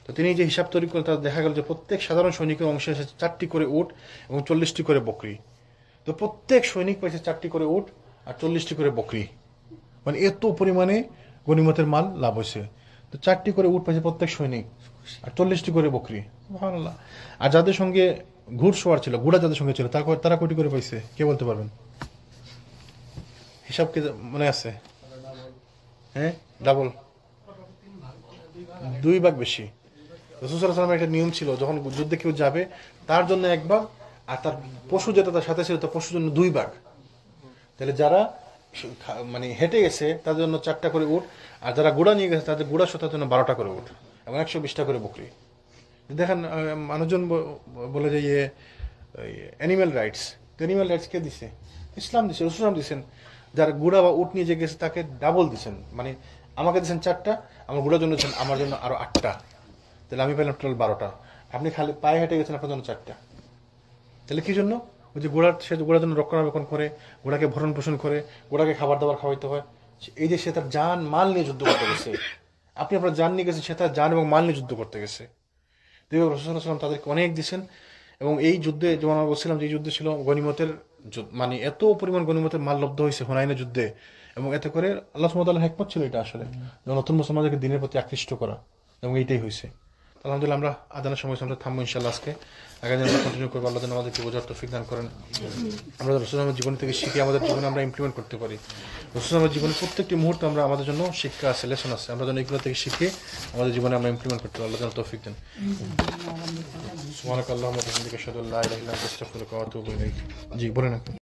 তো তিনি যে হিসাব তৈরি করলেন তাতে দেখা গেল যে প্রত্যেক সাধারণ সৈনিকের অংশে এসেছে 4টি করে উট এবং 40টি করে বকরি। তো প্রত্যেক সৈনিক পাইছে 4টি করে উট আর 40টি করে বকরি, মানে এত পরিমাণে গনিমতের মাল লাভ হয়েছে। তো 4টি করে উট পাইছে প্রত্যেক সৈনিক আর 40টি করে বকরি, সুবহানাল্লাহ। আর যাদের সঙ্গে ঘুড়সওয়ার ছিল, ঘোড়া যাদের সঙ্গে ছিল, তারা কয়টি করে পাইছে কে বলতে পারবেন? হিসাব কে মনে আছে? হ্যাঁ, ডাবল, 2 ভাগ বেশি। রাসূল সাল্লাল্লাহু আলাইহি ওয়াসাল্লামের একটা নিয়ম ছিল, যখন যুদ্ধে কেউ যাবে তার জন্য 1 ভাগ, আর তার পশু যেটা তার সাথে ছিল তার পশুর জন্য 2 ভাগ। তাহলে যারা মানে হেঁটে গেছে তাদের জন্য 4টা করে উট, আর যারা ঘোড়া নিয়ে গেছে তাদের ঘোড়া সাথে জন্য 12টা করে উট এবং 120টা করে বকরি। দেখেন মানুষজন বলে যে অ্যানিম্যাল রাইটস, তো অ্যানিম্যাল রাইটস কে দিছে? ইসলাম দিছে, রাসূল সাল্লাল্লাহু আলাইহি ওয়াসাল্লাম দিছেন। যারা ঘোড়া বা উট নিয়ে যে গেছে তাকে ডাবল দিছেন, মানে আমাকে দিয়েছেন 4টা, আমার ঘোড়ার জন্য দিচ্ছেন আমার জন্য আরো 8টা, তাহলে আমি পেলাম টোটাল 12টা। আপনি খালি পায়ে হেঁটে গেছেন, আপনার জন্য 4টা। তাহলে কি জন্য? ওই যে সে ঘোড়ার জন্য রক্ষণাবেক্ষণ করে, ঘোড়াকে ভরণ পোষণ করে, ঘোড়াকে খাবার দাবার খাওয়াইতে হয়। এই যে সে তার জান মাল নিয়ে যুদ্ধ করতে গেছে, আপনি আপনার জান নিয়ে গেছেন, সে তার জান এবং মাল নিয়ে যুদ্ধ করতে গেছে। রাসূল সাল্লাল্লাহু আলাইহি ওয়াসাল্লাম তাদেরকে অনেক দিয়েছেন। এবং এই যুদ্ধে যেমন আমরা বলছিলাম যে এই যুদ্ধে ছিল গনিমতের, মানে এত পরিমাণ গনিমতের মাল লব্ধ হয়েছে হুনাইনের যুদ্ধে, এবং এতে করে আল্লাহ সুবহানাহু ওয়া তাআলার হিকমত ছিল এটা আসলে, নতুন মুসলমানদেরকে দিনের প্রতি আকৃষ্ট করা, এবং এইটাই হয়েছে। আলহামদুলিল্লাহ, আমরা আদানের সময় আমরা থামবো ইনশাআল্লাহ। আজকে আগামী দিন আমরা কন্টিনিউ করবো। আল্লাহ যেন আমাদেরকে বোঝার তৌফিক দান করেন, আমরা রাসূলের জীবন থেকে শিখে আমাদের জীবনে আমরা ইমপ্লিমেন্ট করতে পারি। রাসূলের জীবনের প্রত্যেকটি মুহূর্তে আমরা আমাদের জন্য শিক্ষা আছে, লেসন আছে, আমরা যেন এগুলো থেকে শিখে আমাদের জীবনে আমরা ইমপ্লিমেন্ট করতে পারি। আল্লাহ যেন তৌফিক দেন। সুবহানাকাল্লাহুম্মা ওয়া বিহামদিকা আশহাদু আল্লা ইলাহা ইল্লা আনতা আস্তাগফিরুকা ওয়া আতুবু ইলাইক। জি বলেন।